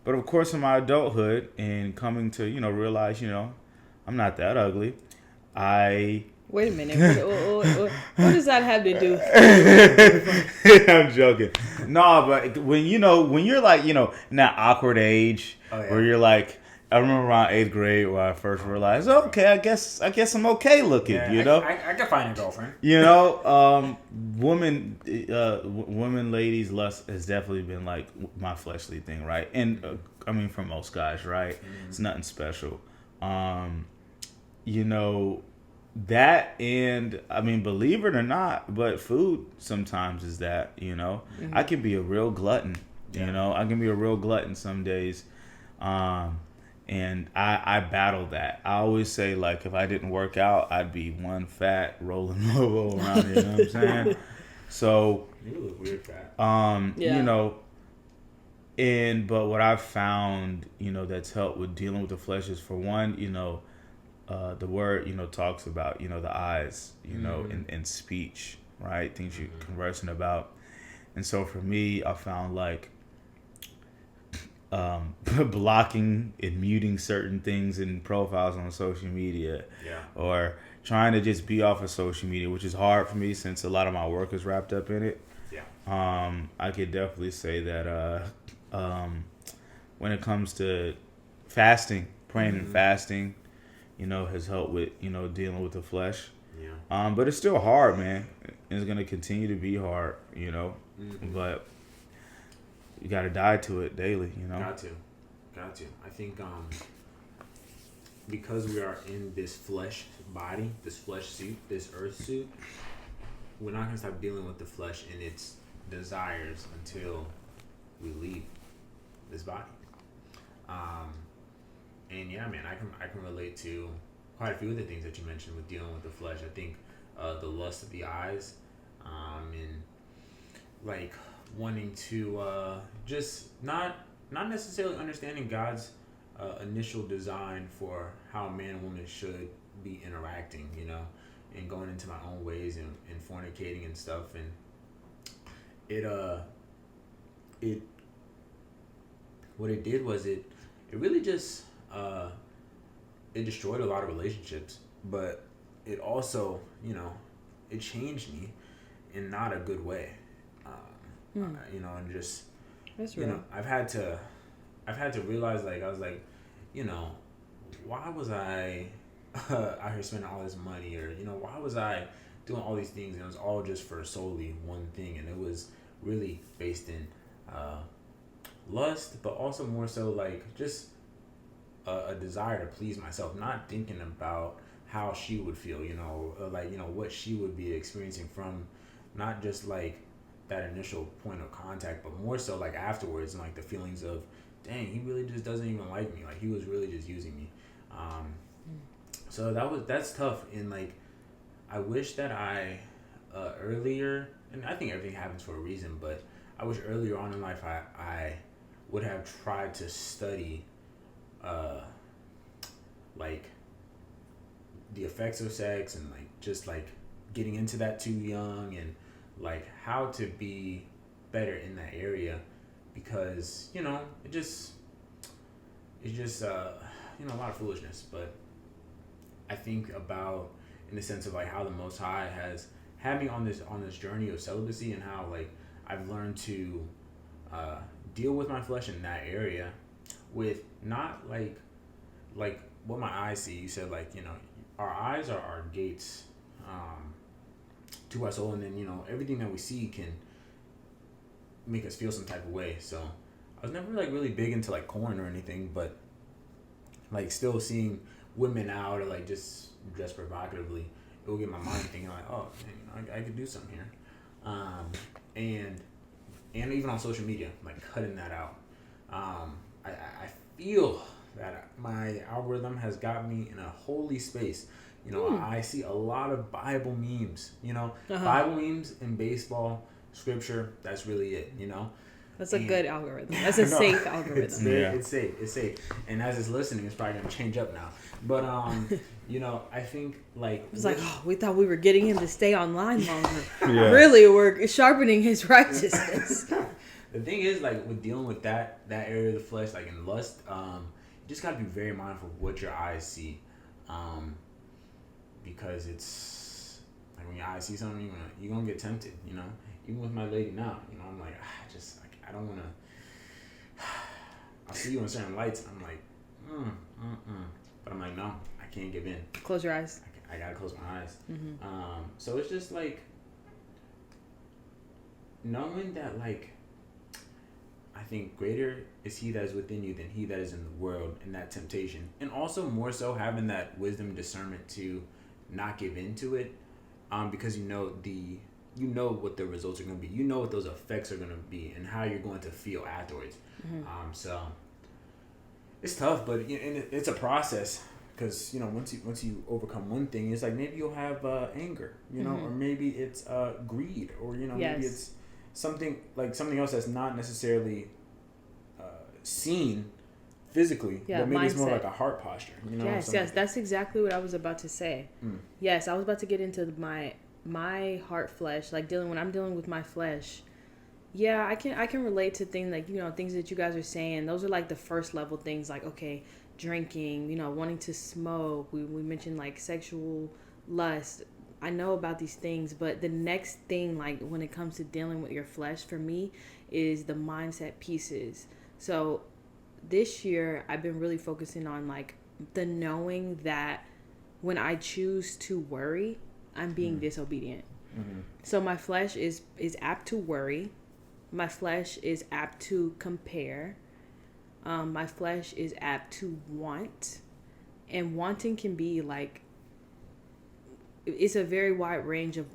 But of course in my adulthood and coming to, realize, I'm not that ugly. Wait a minute. What does that have to do? I'm joking. No, but when you're like, in that awkward age where you're like, I remember around 8th grade where I first realized, okay, I guess I'm okay looking, I can find a girlfriend. Women, ladies, lust has definitely been like my fleshly thing, right? And for most guys, right? Mm-hmm. It's nothing special. That and believe it or not, but food sometimes is that, Mm-hmm. I can be a real glutton, I can be a real glutton some days. And I battle that. I always say, like, if I didn't work out, I'd be one fat rolling lobo around here, you know what I'm saying? So, you look weird fat. But what I've found, that's helped with dealing with the flesh is, for one, the word, talks about, the eyes, and speech, right? Things you're conversing about. And so for me, I found like blocking and muting certain things in profiles on social media, or trying to just be off of social media, which is hard for me since a lot of my work is wrapped up in it. I could definitely say that when it comes to fasting, praying and fasting, has helped with, dealing with the flesh. But it's still hard, man. It's going to continue to be hard, but you got to die to it daily, Got to. I think because we are in this flesh body, this flesh suit, this earth suit, we're not going to stop dealing with the flesh and its desires until we leave this body. And yeah, man, I can relate to quite a few of the things that you mentioned with dealing with the flesh. I think the lust of the eyes, and like wanting to just not necessarily understanding God's initial design for how a man and woman should be interacting, and going into my own ways and fornicating and stuff. And what it did was it really just it destroyed a lot of relationships, but it also, it changed me in not a good way. And just, that's real. I've had to realize, like, I was like, why was I out here spending all this money, or why was I doing all these things, and it was all just for solely one thing, and it was really based in lust, but also more so like just a desire to please myself, not thinking about how she would feel, what she would be experiencing from not just like that initial point of contact, but more so like afterwards, and like the feelings of, dang, he really just doesn't even like me, like he was really just using me. So that's tough, and like I wish that I earlier, and I think everything happens for a reason, but I wish earlier on in life I would have tried to study like the effects of sex, and like just like getting into that too young, and like how to be better in that area, because it's just a lot of foolishness. But I think about, in the sense of like how the Most High has had me on this journey of celibacy, and how like I've learned to deal with my flesh in that area, with not like what my eyes see. You said like our eyes are our gates to our soul, and then everything that we see can make us feel some type of way. So I was never like really big into like porn or anything, but like still seeing women out, or like just dressed provocatively, it will get my mind thinking like, oh, man, I could do something here. And even on social media, like cutting that out. I feel that my algorithm has got me in a holy space. I see a lot of Bible memes, Bible memes and baseball, scripture. That's really it, That's a good algorithm. That's a safe algorithm. It's safe. And as it's listening, it's probably going to change up now. But, I think like... It's like, we thought we were getting him to stay online longer. Yeah. Really, we're sharpening his righteousness. The thing is, like, with dealing with that area of the flesh, like in lust, you just got to be very mindful of what your eyes see. Because it's like when your eyes see something, you're gonna get tempted, Even with my lady now, I'm like, I don't want to. I'll see you in certain lights, and I'm like, but I'm like, no, I can't give in. Close your eyes. I gotta close my eyes. Mm-hmm. So it's just like knowing that, like, I think greater is he that is within you than he that is in the world, in that temptation, and also more so having that wisdom and discernment to not give into it, because you know what the results are going to be. You know what those effects are going to be, and how you're going to feel afterwards. Mm-hmm. So it's tough, but it's a process, because once you overcome one thing, it's like maybe you'll have anger, or maybe it's greed, or maybe it's something else that's not necessarily seen physically, but maybe mindset. It's more like a heart posture. Yes, that's exactly what I was about to say. Yes, I was about to get into my heart flesh, like when I'm dealing with my flesh. Yeah, I can relate to things like things that you guys are saying. Those are like the first level things, like drinking, wanting to smoke. We mentioned like sexual lust. I know about these things, but the next thing, like when it comes to dealing with your flesh, for me, is the mindset pieces. So this year I've been really focusing on like the knowing that when I choose to worry, I'm being disobedient. Mm-hmm. So my flesh is apt to worry. My flesh is apt to compare. My flesh is apt to want. And wanting can be like, it's a very wide range of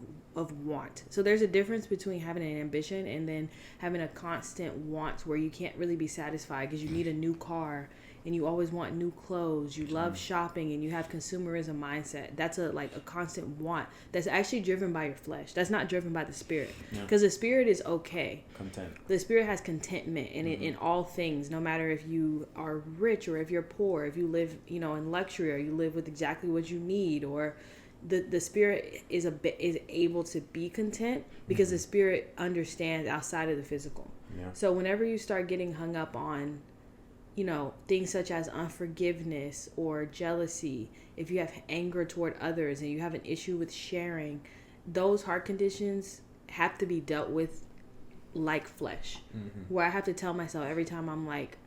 want. So there's a difference between having an ambition and then having a constant want where you can't really be satisfied because you need a new car and you always want new clothes. You love shopping and you have consumerism mindset. That's a constant want that's actually driven by your flesh. That's not driven by the spirit, because the spirit is okay. Content. The spirit has contentment in all things, no matter if you are rich or if you're poor, if you live in luxury, or you live with exactly what you need, or the spirit is able to be content because the spirit understands outside of the physical. Yeah. So whenever you start getting hung up on, things such as unforgiveness or jealousy, if you have anger toward others and you have an issue with sharing, those heart conditions have to be dealt with like flesh. Mm-hmm. Where I have to tell myself every time I'm like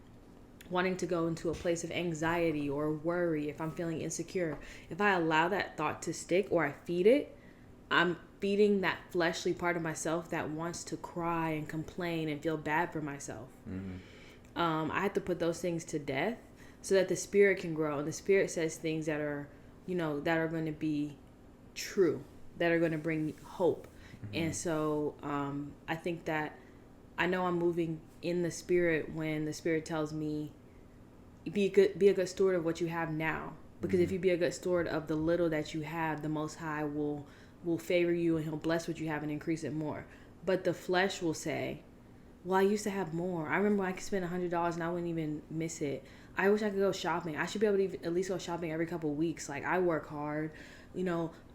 wanting to go into a place of anxiety or worry, if I'm feeling insecure, if I allow that thought to stick or I feed it, I'm feeding that fleshly part of myself that wants to cry and complain and feel bad for myself. I have to put those things to death so that the spirit can grow. And the spirit says things that are, that are going to be true, that are going to bring hope. And so I think that I know I'm moving in the spirit when the spirit tells me, be a good steward of what you have now. Because if you be a good steward of the little that you have, the Most High will favor you and he'll bless what you have and increase it more. But the flesh will say, well, I used to have more. I remember I could spend $100 and I wouldn't even miss it. I wish I could go shopping. I should be able to at least go shopping every couple of weeks. Like, I work hard.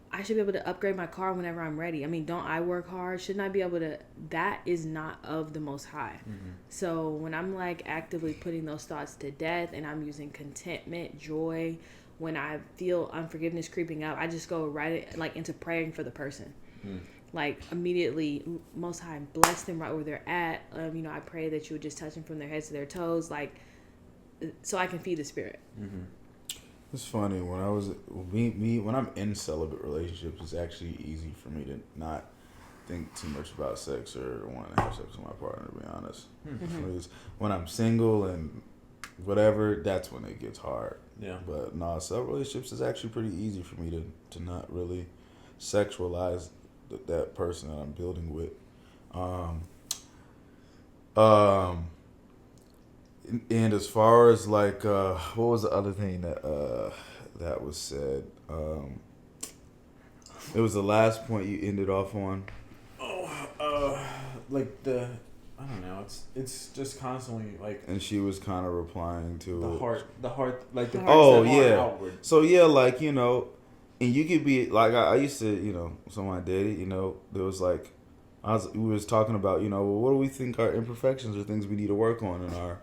I should be able to upgrade my car whenever I'm ready. I mean, don't I work hard? Shouldn't I be able to? That is not of the Most High. So when I'm like actively putting those thoughts to death and I'm using contentment, joy, when I feel unforgiveness creeping up, I just go right into praying for the person. Like, immediately, Most High, bless them right where they're at. I pray that you would just touch them from their heads to their toes, so I can feed the spirit. It's funny, when I was when I'm in celibate relationships, it's actually easy for me to not think too much about sex or want to have sex with my partner, to be honest. When I'm single and whatever, that's when it gets hard. Yeah. But no, celibate relationships is actually pretty easy for me to not really sexualize that person that I'm building with. And as far as what was the other thing that was said? It was the last point you ended off on. I don't know. It's just constantly like. And she was kind of replying to the heart, like the. Oh yeah. Outward. So yeah, and you could be like I used to, someone I dated, there was like, we was talking about, well, what do we think are imperfections or things we need to work on in our,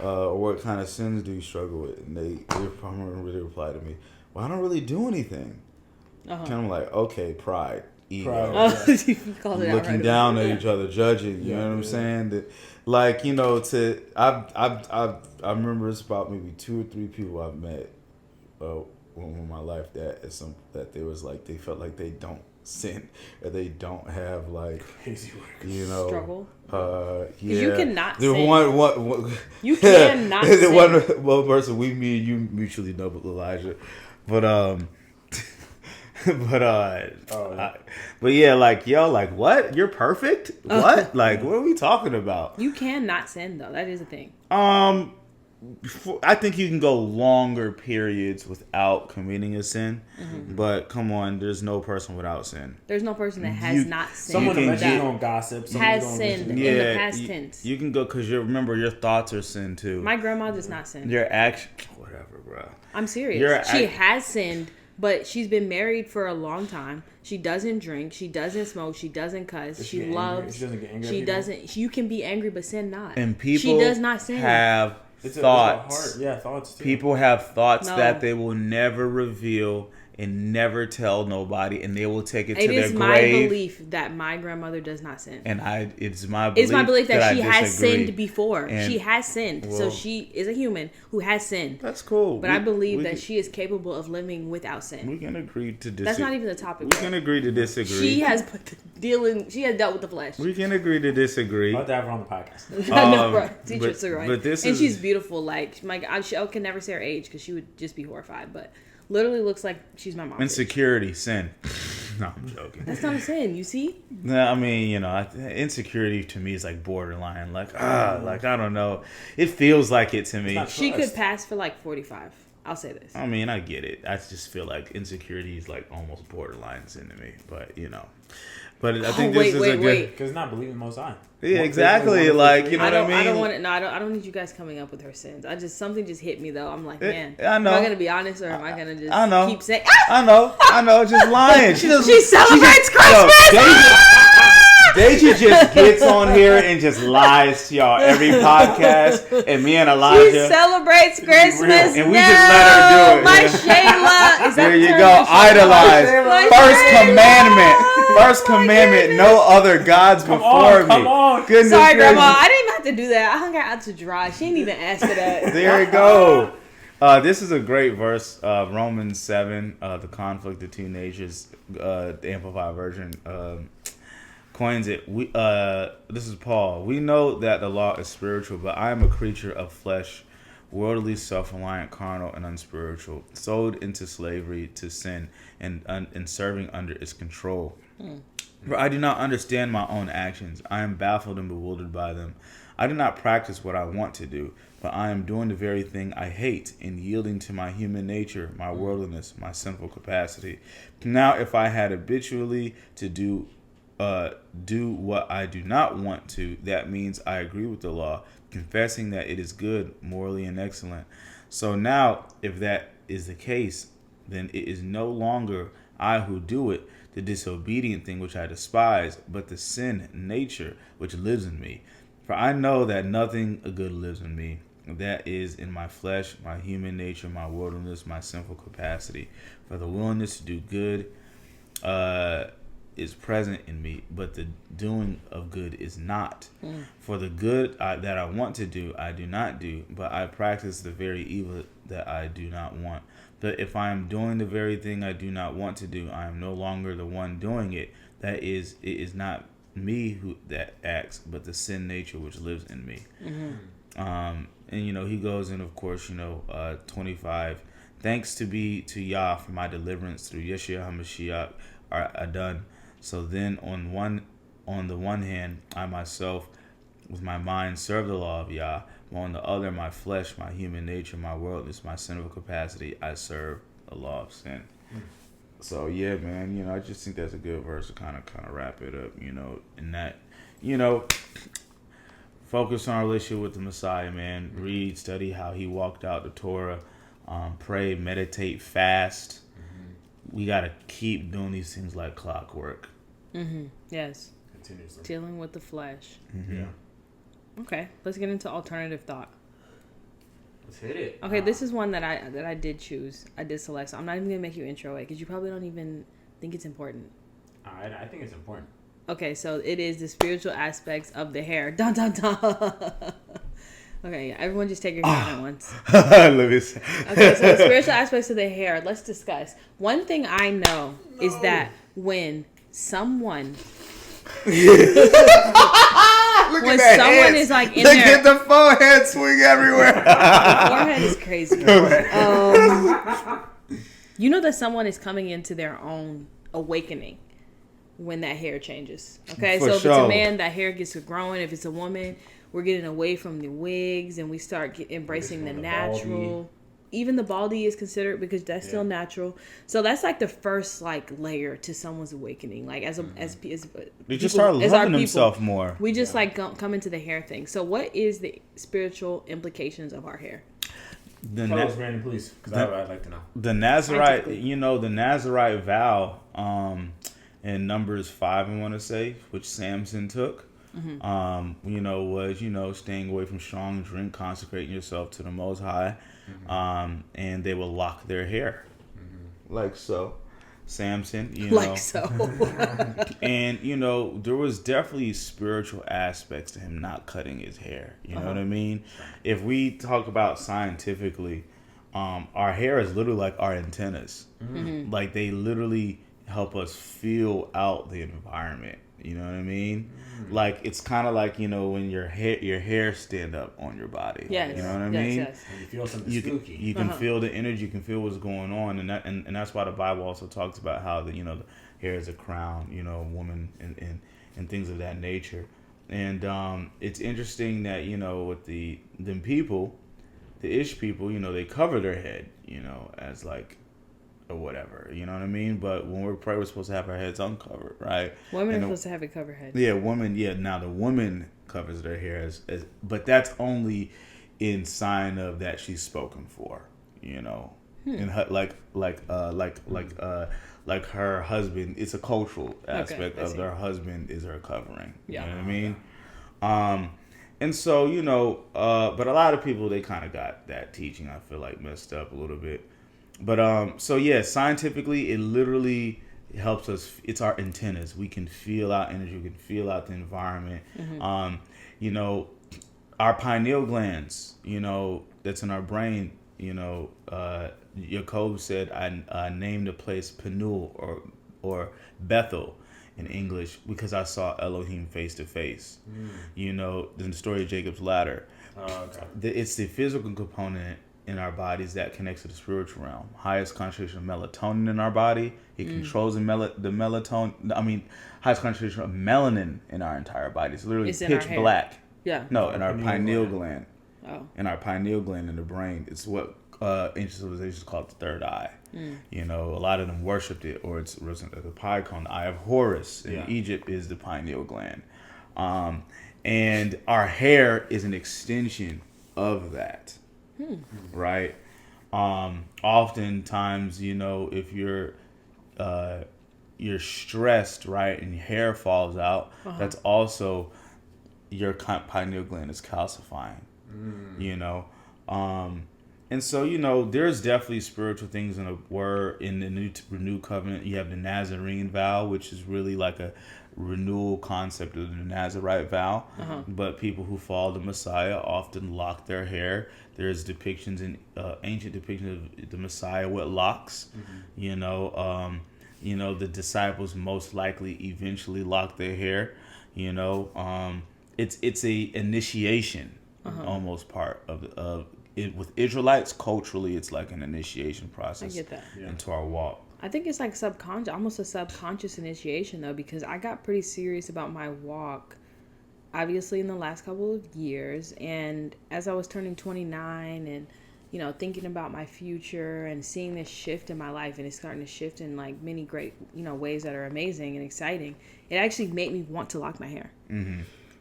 or what kind of sins do you struggle with? And they really replied to me, well, I don't really do anything. Kind of like, okay, pride, ego, looking down at each other, judging. You know what I'm saying? That, I remember it's about maybe 2 or 3 people I've met in my life that they was like, they felt like they don't sin or they don't have crazy struggle. Yeah, you cannot the sin. One you cannot sin. one person me and you mutually know, Elijah, but what? You're perfect? What? What are we talking about? You cannot sin, though. That is a thing. I think you can go longer periods without committing a sin, but come on, there's no person without sin. There's no person that has not sinned. Someone that on gossip has sinned in the past tense. You can go because remember your thoughts are sin too. My grandma does not sin. Your action, whatever, bro. I'm serious. She has sinned, but she's been married for a long time. She doesn't drink. She doesn't smoke. She doesn't cuss. She loves. She doesn't get angry. She doesn't. You can be angry, but sin not. And people. She does not sin. Have thoughts. Thoughts too. People have thoughts that they will never reveal and never tell nobody, and they will take it to their grave. It is my belief that my grandmother does not sin. And it's my belief that she has sinned before. She has sinned. So she is a human who has sinned. That's cool. But I believe that she is capable of living without sin. We can agree to disagree. That's not even the topic. We can agree to disagree. She has dealt with the flesh. We can agree to disagree. I'll have to have her on the podcast. No, bro. Teacher's right. But she's beautiful. I can never say her age because she would just be horrified. But literally looks like she's my mom. Insecurity, sin. No, I'm joking. That's not a sin, you see? No, I mean, insecurity to me is like borderline. I don't know. It feels like it to me. She could pass for 45. I'll say this. I mean, I get it. I just feel like insecurity is almost borderline sin to me. But, But I think this is a good... Because not believing the Most High. Yeah, exactly. What I mean? I don't need you guys coming up with her sins. Something just hit me though. I'm like, man, I know. Am I gonna be honest or am I gonna just keep saying? I know, just lying. She celebrates Christmas. Deja just gets on here and just lies to y'all every podcast, and me and Elijah. She celebrates Christmas, and we just let her do it. Like Shayla. There you go. Idolize. First commandment. first commandment, no other gods before me. Come on. Goodness Sorry, gracious. Grandma. I didn't have to do that. I hung her out to dry. She didn't even ask for that. There you go. This is a great verse. Romans 7, the conflict of two natures, the Amplified Version coins it. This is Paul. We know that the law is spiritual, but I am a creature of flesh, worldly, self-reliant, carnal, and unspiritual, sold into slavery to sin and serving under its control. For I do not understand my own actions. I am baffled and bewildered by them. I do not practice what I want to do, but I am doing the very thing I hate and yielding to my human nature, my worldliness, my sinful capacity. Now, if I had habitually to do what I do not want to, that means I agree with the law, confessing that it is good, morally, and excellent. So now, if that is the case, then it is no longer I who do it, the disobedient thing which I despise, but the sin nature which lives in me. For I know that nothing good lives in me, that is in my flesh, my human nature, my worldliness, my sinful capacity. For the willingness to do good is present in me, but the doing of good is not. For the good that I want to do, I do not do, but I practice the very evil that I do not want. But if I am doing the very thing I do not want to do, I am no longer the one doing it. That is, it is not me who that acts, but the sin nature which lives in me. And he goes in, of course, 25. Thanks be to Yah for my deliverance through Yeshua HaMashiach are done. So then, on the one hand, I myself, with my mind, serve the law of Yah, but on the other, my flesh, my human nature, my worldliness, my sinful capacity, I serve the law of sin. So yeah, man, I just think that's a good verse to kind of wrap it up, in that, focus on our relationship with the Messiah, man. Read, study how he walked out the Torah, pray, meditate, fast. We got to keep doing these things like clockwork. Yes. Continuously. Dealing with the flesh. Yeah. Okay, let's get into alternative thought. Let's hit it. Okay, this is one that I did choose. I did select. So I'm not even gonna make you intro it because you probably don't even think it's important. I think it's important. Okay, so it is the spiritual aspects of the hair. Dun dun dun. Okay, everyone just take your time at once. Let me see. Okay, so the spiritual aspects of the hair. Let's discuss. One thing I know is that when someone when someone is like in Look there, at the forehead swing everywhere. the forehead is crazy. You know that someone is coming into their own awakening when that hair changes. Okay, For so if sure. it's a man, that hair gets to growing. If it's a woman, we're getting away from the wigs and we start embracing the natural. Baldy. Even the baldy is considered because that's still natural. So that's like the first layer to someone's awakening. Like as They just start as our loving people, themselves more. we just come into the hair thing. So what is the spiritual implications of our hair? Tell us, Brandon, please, because I'd like to know. The Nazarite, Scientifically. the Nazarite vow in Numbers 5, I want to say, which Samson took, was, staying away from strong drink, consecrating yourself to the Most High, and they will lock their hair. Like so. Samson, Like so. And, there was definitely spiritual aspects to him not cutting his hair. You know what I mean? If we talk about scientifically, our hair is literally like our antennas. Like they literally help us feel out the environment. You know what I mean? Like it's kind of like, when your hair stand up on your body. Yes. You know what I mean? Yes. When you feel something You spooky. can feel the energy, you can feel what's going on, and that's why the Bible also talks about how the hair is a crown, woman and things of that nature. And it's interesting that with them people, the Ish people, they cover their head, as like or whatever, you know what I mean? But when we're praying, we're supposed to have our heads uncovered, right? Women are supposed to have a cover head. Yeah, women. Yeah, now the woman covers their hair, but that's only in sign of that she's spoken for, and her, like her husband. It's a cultural aspect of their husband is her covering. You know what I mean? And so but a lot of people they kind of got that teaching. I feel like messed up a little bit. But so yeah, scientifically, it literally helps us. It's our antennas. We can feel out energy. We can feel out the environment. You know, our pineal glands, you know, that's in our brain, you know, Jacob said, I named the place Penuel or Bethel in English because I saw Elohim face to face. You know, in the story of Jacob's ladder. It's the physical component in our bodies that connects to the spiritual realm. Highest concentration of melatonin in our body. It controls the melatonin. I mean, highest concentration of melanin in our entire body. It's literally pitch black. Yeah. No, in our pineal gland. Oh. In our pineal gland in the brain. It's what ancient civilizations call the third eye. You know, a lot of them worshipped it, or it's the pie cone, the eye of Horus in Egypt is the pineal gland. And our hair is an extension of that. Right? Oftentimes, you know, if you're stressed, right, and your hair falls out, that's also your pineal gland is calcifying. You know, and so, you know, there's definitely spiritual things in the word. In the new covenant, you have the Nazarene vow, which is really like a renewal concept of the Nazarite vow. But people who follow the Messiah often lock their hair. There's depictions in ancient depictions of the Messiah with locks. You know, the disciples most likely eventually lock their hair. You know, it's a initiation almost part of it. With Israelites, culturally, it's like an initiation process. I get that. Into our walk. I think it's like subconscious, almost a subconscious initiation though, because I got pretty serious about my walk, obviously in the last couple of years, and as I was turning 29 and, you know, thinking about my future and seeing this shift in my life, and it's starting to shift in like many great, you know, ways that are amazing and exciting, it actually made me want to lock my hair.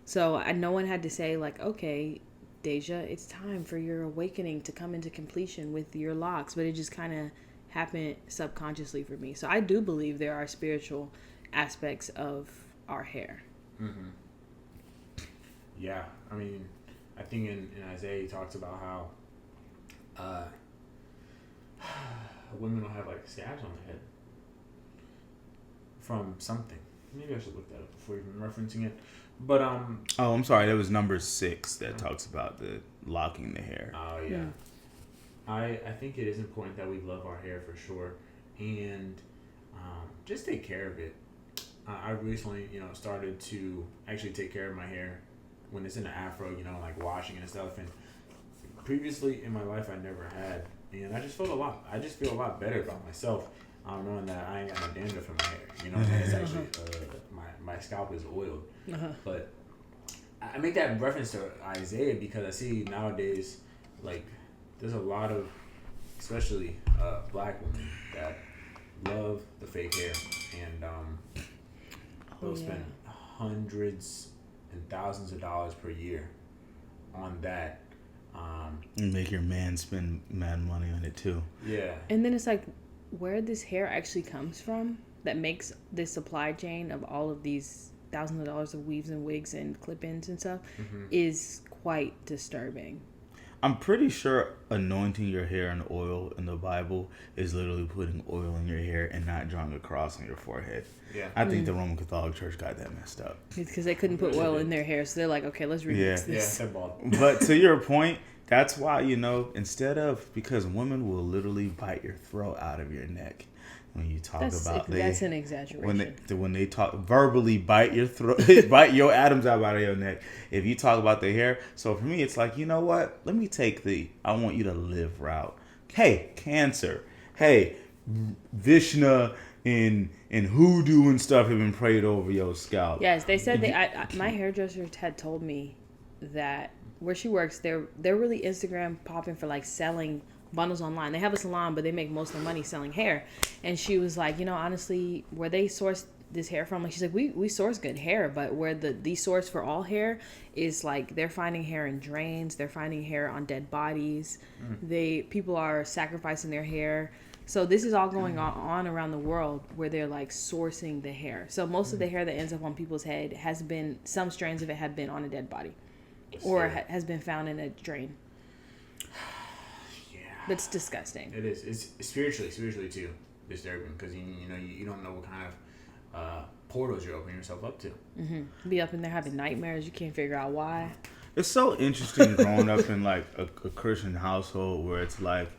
So no one had to say like, okay, Deja, it's time for your awakening to come into completion with your locks, but it just kind of happened subconsciously for me. So I do believe there are spiritual aspects of our hair. Yeah, I mean, I think in Isaiah he talks about how women will have like scabs on their head from something. Maybe I should look that up before even referencing it. But oh, I'm sorry. That was number 6 that talks about the locking the hair. Oh yeah. I think it is important that we love our hair for sure, and just take care of it. I recently, you know, started to actually take care of my hair when it's in an afro, you know, like washing and stuff. And previously in my life, I never had, and I just feel a lot better about myself, knowing that I ain't got no dandruff in my hair. You know, it's actually my scalp is oiled. But I make that reference to Isaiah because I see nowadays, like, there's a lot of, especially black women, that love the fake hair, and they'll spend hundreds and thousands of dollars per year on that. And make your man spend mad money on it too. Yeah. And then it's like, where this hair actually comes from that makes this supply chain of all of these thousands of dollars of weaves and wigs and clip-ins and stuff is quite disturbing. I'm pretty sure anointing your hair in oil in the Bible is literally putting oil in your hair and not drawing a cross on your forehead. Yeah. I think the Roman Catholic Church got that messed up. It's because they couldn't put oil in their hair, so they're like, okay, let's remix this. Yeah, bald. But to your point, that's why, you know, because women will literally bite your throat out of your neck when you talk about that's an exaggeration. When they talk verbally, bite your throat, bite your atoms out of your neck. If you talk about the hair, so for me, it's like, you know what? Let me take the I want you to live route. Hey, Cancer. Hey, Vishnu and hoodoo and stuff have been prayed over your scalp. Yes, they said my hairdresser had told me that where she works, they're really Instagram popping for like selling bundles online. They have a salon, but they make most of the money selling hair. And she was like, you know, honestly, where they source this hair from, like she's like, we source good hair, but where the source for all hair is like they're finding hair in drains, they're finding hair on dead bodies. People are sacrificing their hair. So this is all going on around the world where they're like sourcing the hair. So most of the hair that ends up on people's head has been, some strands of it have been on a dead body or has been found in a drain. That's disgusting. It is. It's spiritually too. disturbing because you don't know what kind of portals you're opening yourself up to. Be up in there having nightmares. You can't figure out why. It's so interesting growing up in like a Christian household where it's like,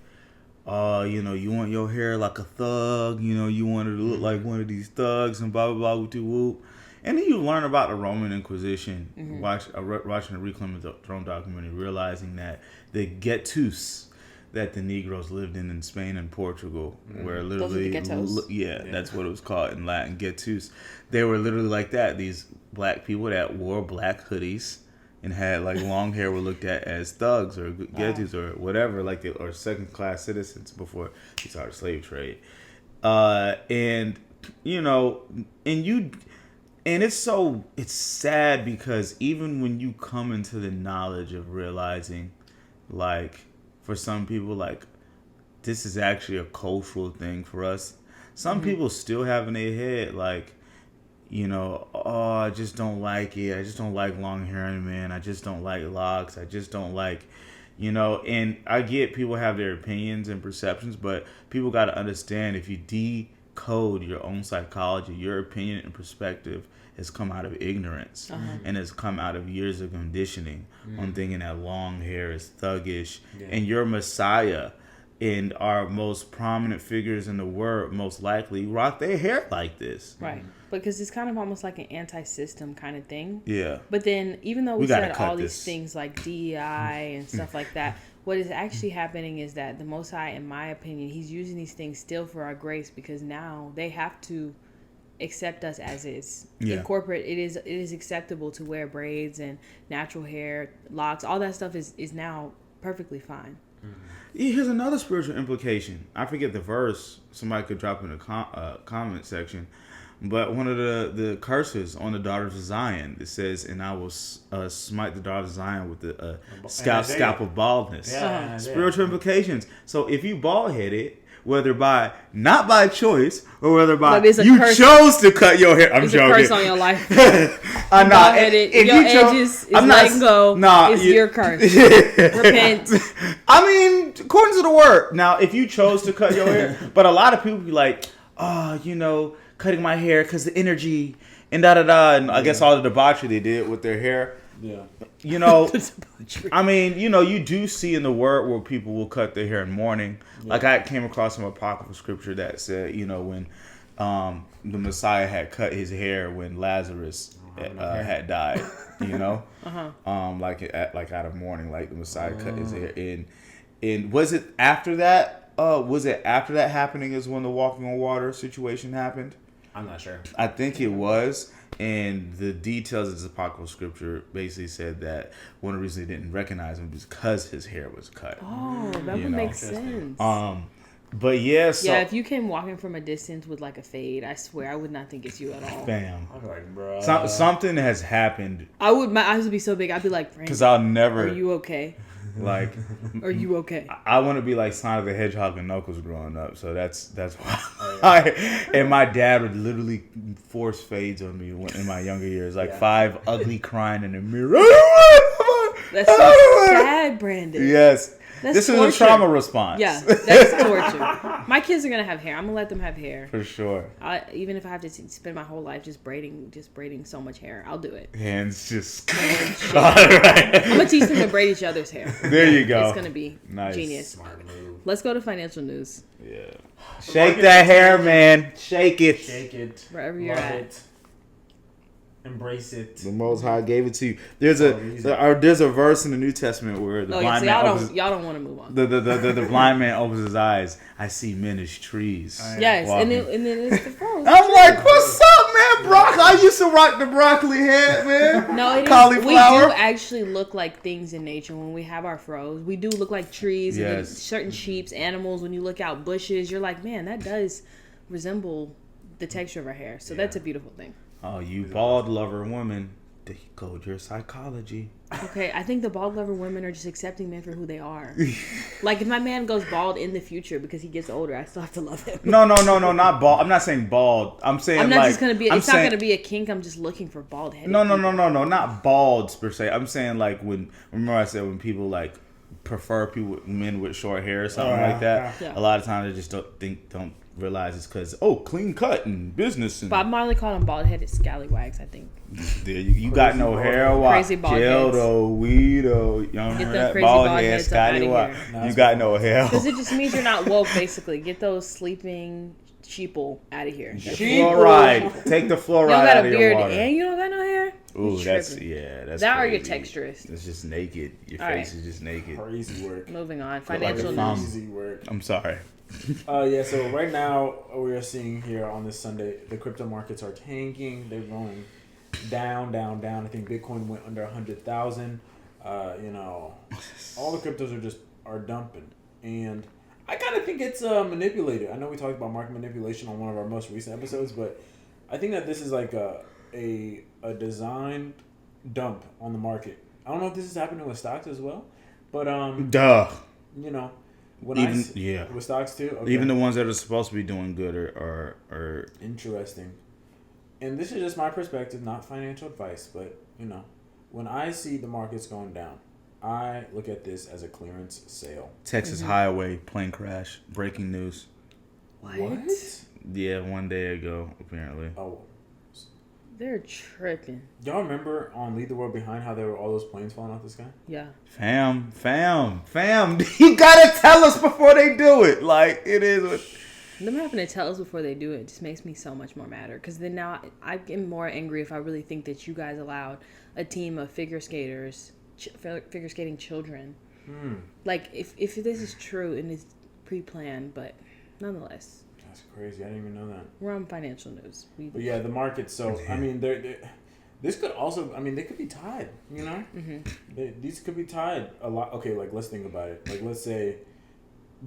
you want your hair like a thug, you want it to look like one of these thugs and blah, blah, blah, whoop, whoop. And then you learn about the Roman Inquisition, watching the Reclaim the Throne documentary, realizing that the ghettos that the Negroes lived in Spain and Portugal were literally, that's what it was called in Latin, ghettos. They were literally like that. These black people that wore black hoodies and had like long hair were looked at as thugs or ghettos or whatever, or second class citizens before they started slave trade. And it's sad because even when you come into the knowledge of realizing, like, for some people, like, this is actually a cultural thing for us. Some people still have in their head, like, I just don't like it. I just don't like long hair, man. I just don't like locks. I just don't like, and I get people have their opinions and perceptions, but people got to understand if you decode your own psychology, your opinion and perspective has come out of ignorance and has come out of years of conditioning on thinking that long hair is thuggish. And your Messiah and our most prominent figures in the world most likely rock their hair like this. Right. Because it's kind of almost like an anti-system kind of thing. Yeah. But then even though we said all these things like DEI and stuff like that, what is actually happening is that the Most High, in my opinion, he's using these things still for our grace because now they have to accept us as is. In corporate, it is acceptable to wear braids and natural hair, locks. All that stuff is now perfectly fine. Here's another spiritual implication. I forget the verse. Somebody could drop in the comment section. But one of the curses on the daughters of Zion, it says, and I will smite the daughters of Zion with the scalp of baldness. Spiritual implications. So if you bald-headed, whether not by choice or whether by you chose to cut your hair. I'm joking. There's a curse on your life. I'm not. If your edges is letting go. It's your curse. Repent. I mean, according to the word. Now, if you chose to cut your hair, but a lot of people be like, cutting my hair because the energy and da-da-da. And I guess all the debauchery they did with their hair. Yeah. I mean, you do see in the word where people will cut their hair in mourning. Yeah. Like I came across some apocryphal scripture that said, when the Messiah had cut his hair when Lazarus had died, like out of mourning, like the Messiah cut his hair. And was it after that? Happening is when the walking on water situation happened? I'm not sure. I think it was. And the details of this apocryphal scripture basically said that one of the reasons they didn't recognize him was because his hair was cut. Oh, that would make sense. But yeah, so if you came walking from a distance with like a fade, I swear I would not think it's you at all. Bam. I'm like, bro. Something has happened. My eyes would be so big. I'd be like, because I'll never. Are you okay? Like, are you okay? I want to be like Sonic the Hedgehog and Knuckles growing up, so that's why. And my dad would literally force fades on me in my younger years, like 5 ugly crying in the mirror. That's so sad, Brandon. Yes. This is a trauma response. Yeah, that's torture. My kids are gonna have hair. I'm gonna let them have hair for sure. Even if I have to spend my whole life just braiding so much hair, I'll do it. Hands just. All right. I'm gonna teach them to braid each other's hair. There you go. It's gonna be genius. Smart move. Let's go to financial news. Yeah. Shake that hair, man. Shake it. Shake it. Wherever you're at. It. Embrace it. The Most High gave it to you. There's a verse in the New Testament where the blind man y'all don't want to move on. The blind man opens his eyes. I see men as trees. Yes, and then it's the first. I'm like, what's up, man? Broccoli. I used to rock the broccoli head, man. No, it is. Cauliflower. We do actually look like things in nature when we have our froze. We do look like trees. Yes. And certain sheeps, animals. When you look out bushes, you're like, man, that does resemble the texture of our hair. So that's a beautiful thing. Oh, you bald lover women, decode your psychology. Okay, I think the bald lover women are just accepting men for who they are. Like, if my man goes bald in the future because he gets older, I still have to love him. No, not bald. I'm not saying bald. I'm saying I'm not like, just gonna be. It's not gonna be a kink. I'm just looking for bald headed. No, not balds per se. I'm saying like remember I said when people like prefer men with short hair or something like that. Yeah. A lot of times they just don't realize it's because clean cut and business. And Bob Marley called them bald-headed scallywags, I think. you got no hair, Crazy bald heads. Geldo, Weedo, you know Get that them crazy bald bald head, heads up Scotty. outta here. You got no hair. Because it just means you're not woke, basically. Get those sleeping sheeple out of here. Fluoride. Take the You fluoride don't got out a of your beard water. and you don't got no hair? Ooh, You that's tripping. that's that crazy. or you're texturist. It's just naked. Your All face right. is just naked. Crazy work. Moving on. like a Financial thumb. news. Crazy work. I'm sorry. Yeah, so right now we are seeing here on this Sunday, the crypto markets are tanking. They're going down. I think Bitcoin went under 100,000. All the cryptos are dumping, and I kind of think it's manipulated. I know we talked about market manipulation on one of our most recent episodes, but I think that this is like a designed dump on the market. I don't know if this is happening with stocks as well, but Duh. When Yeah. with stocks too. Okay. Even the ones that are supposed to be doing good are Interesting. And this is just my perspective, not financial advice, but when I see the markets going down, I look at this as a clearance sale. Texas highway plane crash. Breaking news. What? Yeah, 1 day ago apparently. Oh, They're tripping. y'all remember on Leave the World Behind how there were all those planes falling out the sky? Yeah. Fam. You gotta tell us before they do it. Like it is. Them having to tell us before they do it just makes me so much more madder. Because then now I get more angry if I really think that you guys allowed a team of figure skaters, figure skating children. Like, if this is true and it's pre-planned, but nonetheless. That's crazy. I didn't even know that. We're on financial news. But yeah, the market. So I mean, this could also. I mean, they could be tied. These could be tied a lot. Okay, like let's think about it. Like let's say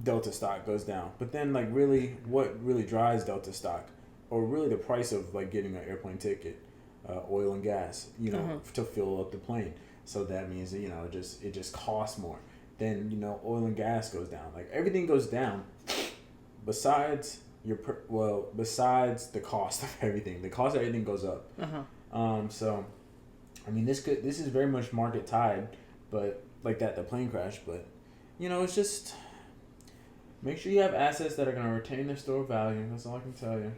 Delta stock goes down, but then like really, what really drives Delta stock, or really the price of like getting an airplane ticket, oil and gas, to fill up the plane. So that means that, it just costs more. Then oil and gas goes down. Like everything goes down. Besides besides the cost of everything, the cost of everything goes up. So, I mean, this is very much market tied, but like the plane crash. But it's just make sure you have assets that are going to retain their store value. That's all I can tell you,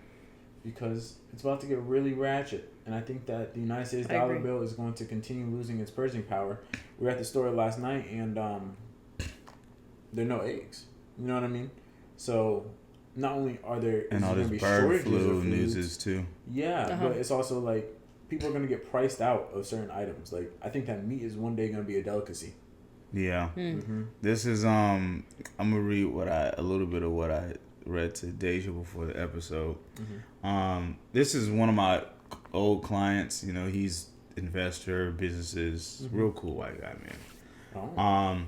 because it's about to get really ratchet. And I think that the United States dollar bill is going to continue losing its purchasing power. We were at the store last night, and there are no eggs. You know what I mean? So not only are there and all this bird flu news is too. Yeah, but it's also like people are going to get priced out of certain items. Like I think that meat is one day going to be a delicacy. Yeah. This is I'm gonna read a little bit of what I read to Deja before the episode. This is one of my old clients. He's investor, businesses, real cool white guy, man.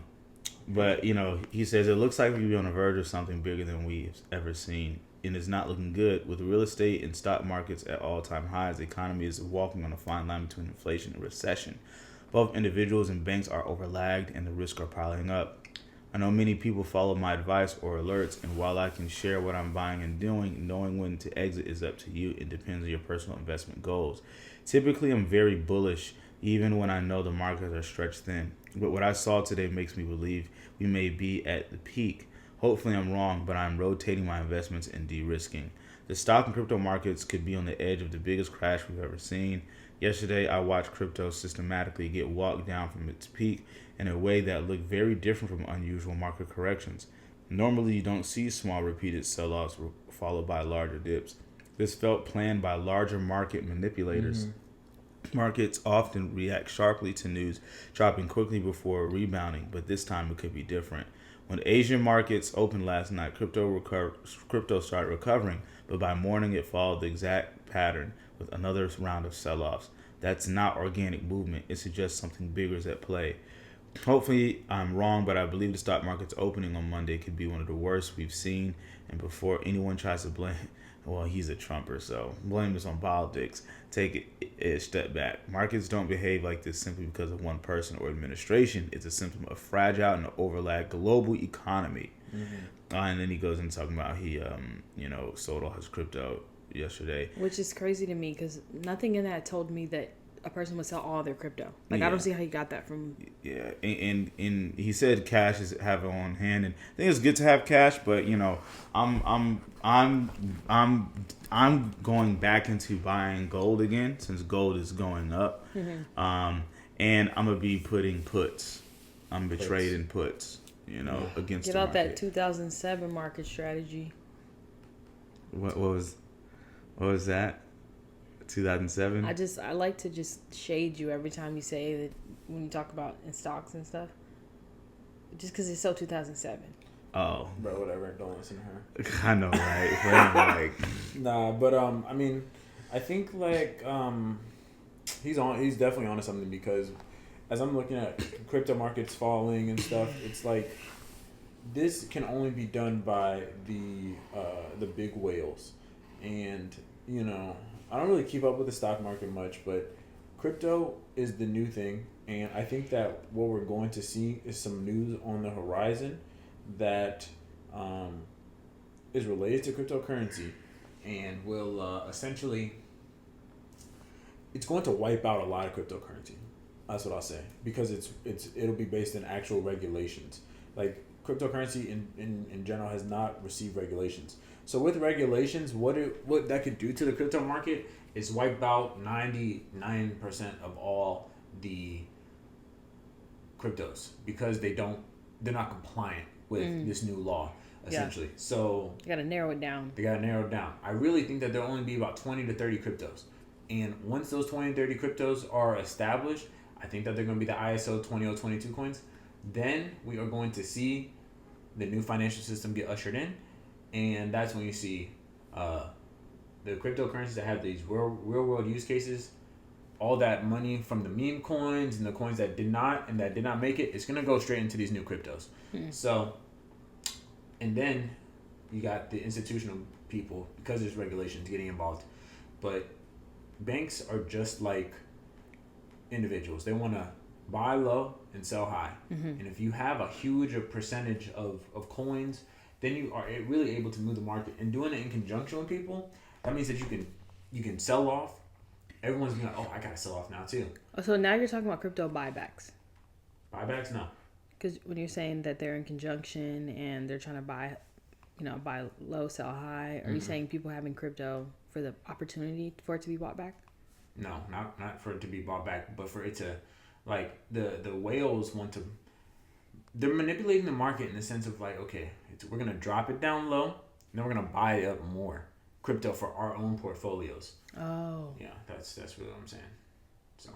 But he says it looks like we'll be on the verge of something bigger than we've ever seen, and it's not looking good. With real estate and stock markets at all-time highs, the economy is walking on a fine line between inflation and recession. Both individuals and banks are overlagged, and the risks are piling up. I know many people follow my advice or alerts, and while I can share what I'm buying and doing, knowing when to exit is up to you. It depends on your personal investment goals. Typically, I'm very bullish, even when I know the markets are stretched thin. But what I saw today makes me believe we may be at the peak. Hopefully I'm wrong, but I'm rotating my investments and de-risking. The stock and crypto markets could be on the edge of the biggest crash we've ever seen. Yesterday, I watched crypto systematically get walked down from its peak in a way that looked very different from unusual market corrections. Normally, you don't see small repeated sell-offs followed by larger dips. This felt planned by larger market manipulators. Markets often react sharply to news, dropping quickly before rebounding, but this time it could be different. When Asian markets opened last night, crypto started recovering, but by morning it followed the exact pattern with another round of sell-offs. That's not organic movement. It suggests something bigger is at play. Hopefully I'm wrong, but I believe the stock market's opening on Monday could be one of the worst we've seen. And before anyone tries to blame, well, he's a Trumper, so blame this on politics. Take it a step back. Markets don't behave like this simply because of one person or administration. It's a symptom of fragile and overlapped global economy. And then he goes into talking about he, sold all his crypto yesterday. Which is crazy to me because nothing in that told me that a person would sell all their crypto. Like I don't see how you got that from. Yeah, and he said cash is have it on hand, and I think it's good to have cash, but you know, I'm going back into buying gold again since gold is going up, and I'm gonna be putting puts. I'm gonna be trading puts, you know, against Get the out market. that 2007 market strategy. What was that? 2007. I like to just shade you every time you say that when you talk about in stocks and stuff. Just because it's so 2007. Oh, Bro, whatever. Don't listen to her. I know, right? Nah, but I mean, I think like he's definitely onto something, because as I'm looking at crypto markets falling and stuff, it's like this can only be done by the big whales, and you know, I don't really keep up with the stock market much, but crypto is the new thing, and I think that what we're going to see is some news on the horizon that is related to cryptocurrency, and will essentially, it's going to wipe out a lot of cryptocurrency. That's what I'll say, because it'll be based in actual regulations. Like cryptocurrency in general has not received regulations. So with regulations, what that could do to the crypto market is wipe out 99% of all the cryptos, because they're not compliant with this new law, essentially. So You got to narrow it down. they got to narrow it down. I really think that there'll only be about 20 to 30 cryptos. And once those 20 to 30 cryptos are established, I think that they're going to be the ISO 20022 coins. Then we are going to see the new financial system get ushered in. And that's when you see the cryptocurrencies that have these real world use cases, all that money from the meme coins and the coins that did not make it, it's going to go straight into these new cryptos. So, and then you got the institutional people, because there's regulations getting involved. But banks are just like individuals. They want to buy low and sell high. And if you have a huge percentage of coins, then you are really able to move the market. And doing it in conjunction with people, that means that you can sell off. Everyone's being like, oh, I gotta sell off now too. So now you're talking about crypto buybacks. Buybacks, no. Because when you're saying that they're in conjunction and they're trying to buy low, sell high, are you saying people having crypto for the opportunity for it to be bought back? No, not for it to be bought back, but for it to, like, the whales want to, they're manipulating the market in the sense of like, okay, we're going to drop it down low, and then we're going to buy up more crypto for our own portfolios. Oh. Yeah, that's really what I'm saying. So,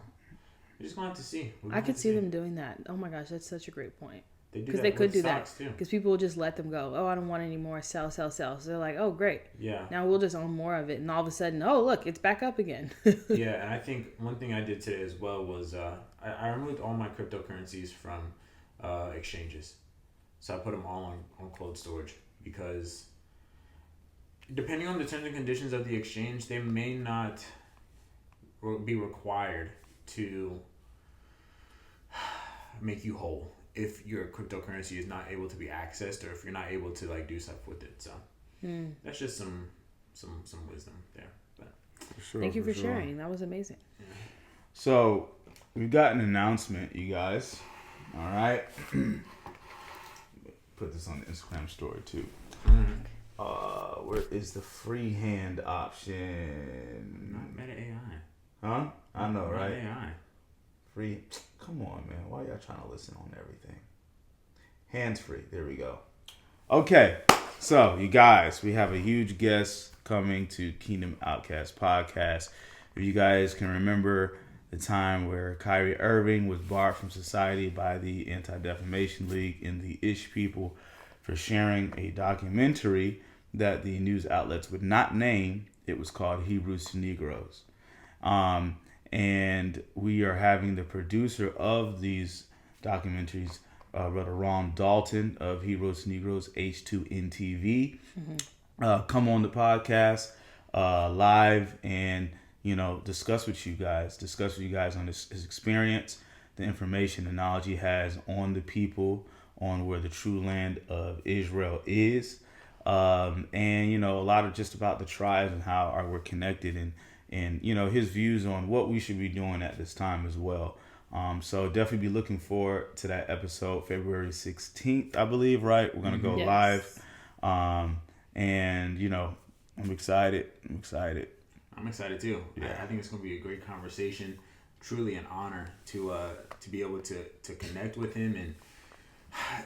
we're just going to have to see. I could see them doing that. Oh my gosh, that's such a great point. Because they could do that. Because people will just let them go. Oh, I don't want any more. Sell. So they're like, oh, great. Yeah. Now we'll just own more of it. And all of a sudden, oh, look, it's back up again. Yeah, and I think one thing I did today as well was I removed all my cryptocurrencies from exchanges. So I put them all on cold storage, because depending on the terms and conditions of the exchange, they may not be required to make you whole if your cryptocurrency is not able to be accessed, or if you're not able to like do stuff with it. So that's just some wisdom there. But Thank you for sharing. That was amazing. Yeah. So we've got an announcement, you guys. All right. Put this on the Instagram story too. Where is the freehand option? Not Meta AI. Huh? I know, right? AI. Free. Come on, man. Why y'all trying to listen on everything? Hands free. There we go. Okay. So, you guys, we have a huge guest coming to Kingdom Outkasts podcast. If you guys can remember the time where Kyrie Irving was barred from society by the Anti-Defamation League and the Ish people for sharing a documentary that the news outlets would not name. It was called Hebrews to Negroes. And we are having the producer of these documentaries, Brother Ron Dalton of Hebrews to Negroes, H2NTV, come on the podcast live and, discuss with you guys on his experience, the information, the knowledge he has on the people, on where the true land of Israel is. And, a lot of just about the tribes and how we're connected and you know, his views on what we should be doing at this time as well. So definitely be looking forward to that episode, February 16th, I believe, right? We're going to go Yes. live. And, you know, I'm excited. I'm excited too. Yeah. I think it's going to be a great conversation. Truly an honor to be able to connect with him. And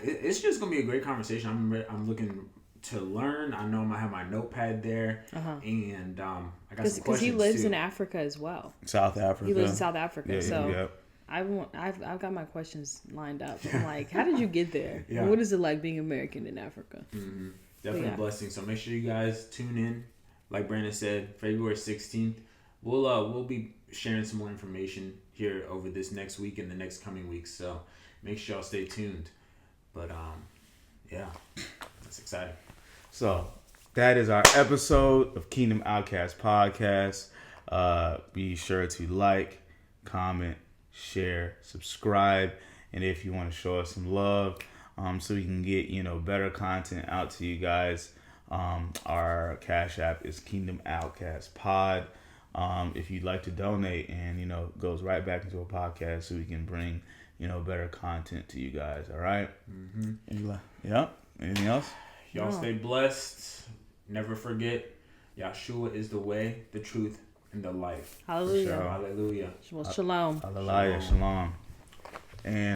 it's just going to be a great conversation. I'm looking to learn. I know I'm going to have my notepad there. And I got some questions because he lives too. in Africa as well. South Africa. He lives in South Africa. Yeah, so yeah. I've got my questions lined up. I'm like, how did you get there? Yeah. What is it like being American in Africa? Mm-hmm. Definitely Yeah. a blessing. So make sure you guys tune in. Like Brandon said, February 16th. We'll be sharing some more information here over this next week and the next coming weeks. So make sure y'all stay tuned. But yeah, that's exciting. So that is our episode of Kingdom Outcast Podcast. Be sure to like, comment, share, subscribe, and if you want to show us some love, so we can get, you know, better content out to you guys, our Cash App is Kingdom Outcast Pod. If you'd like to donate, and you know, goes right back into a podcast, so we can bring, you know, better content to you guys. All right. Yeah. Anything else? Y'all stay blessed. Never forget, Yahshua is the way, the truth, and the life. Hallelujah. Sure. Hallelujah. Shalom. Hallelujah. Shalom. And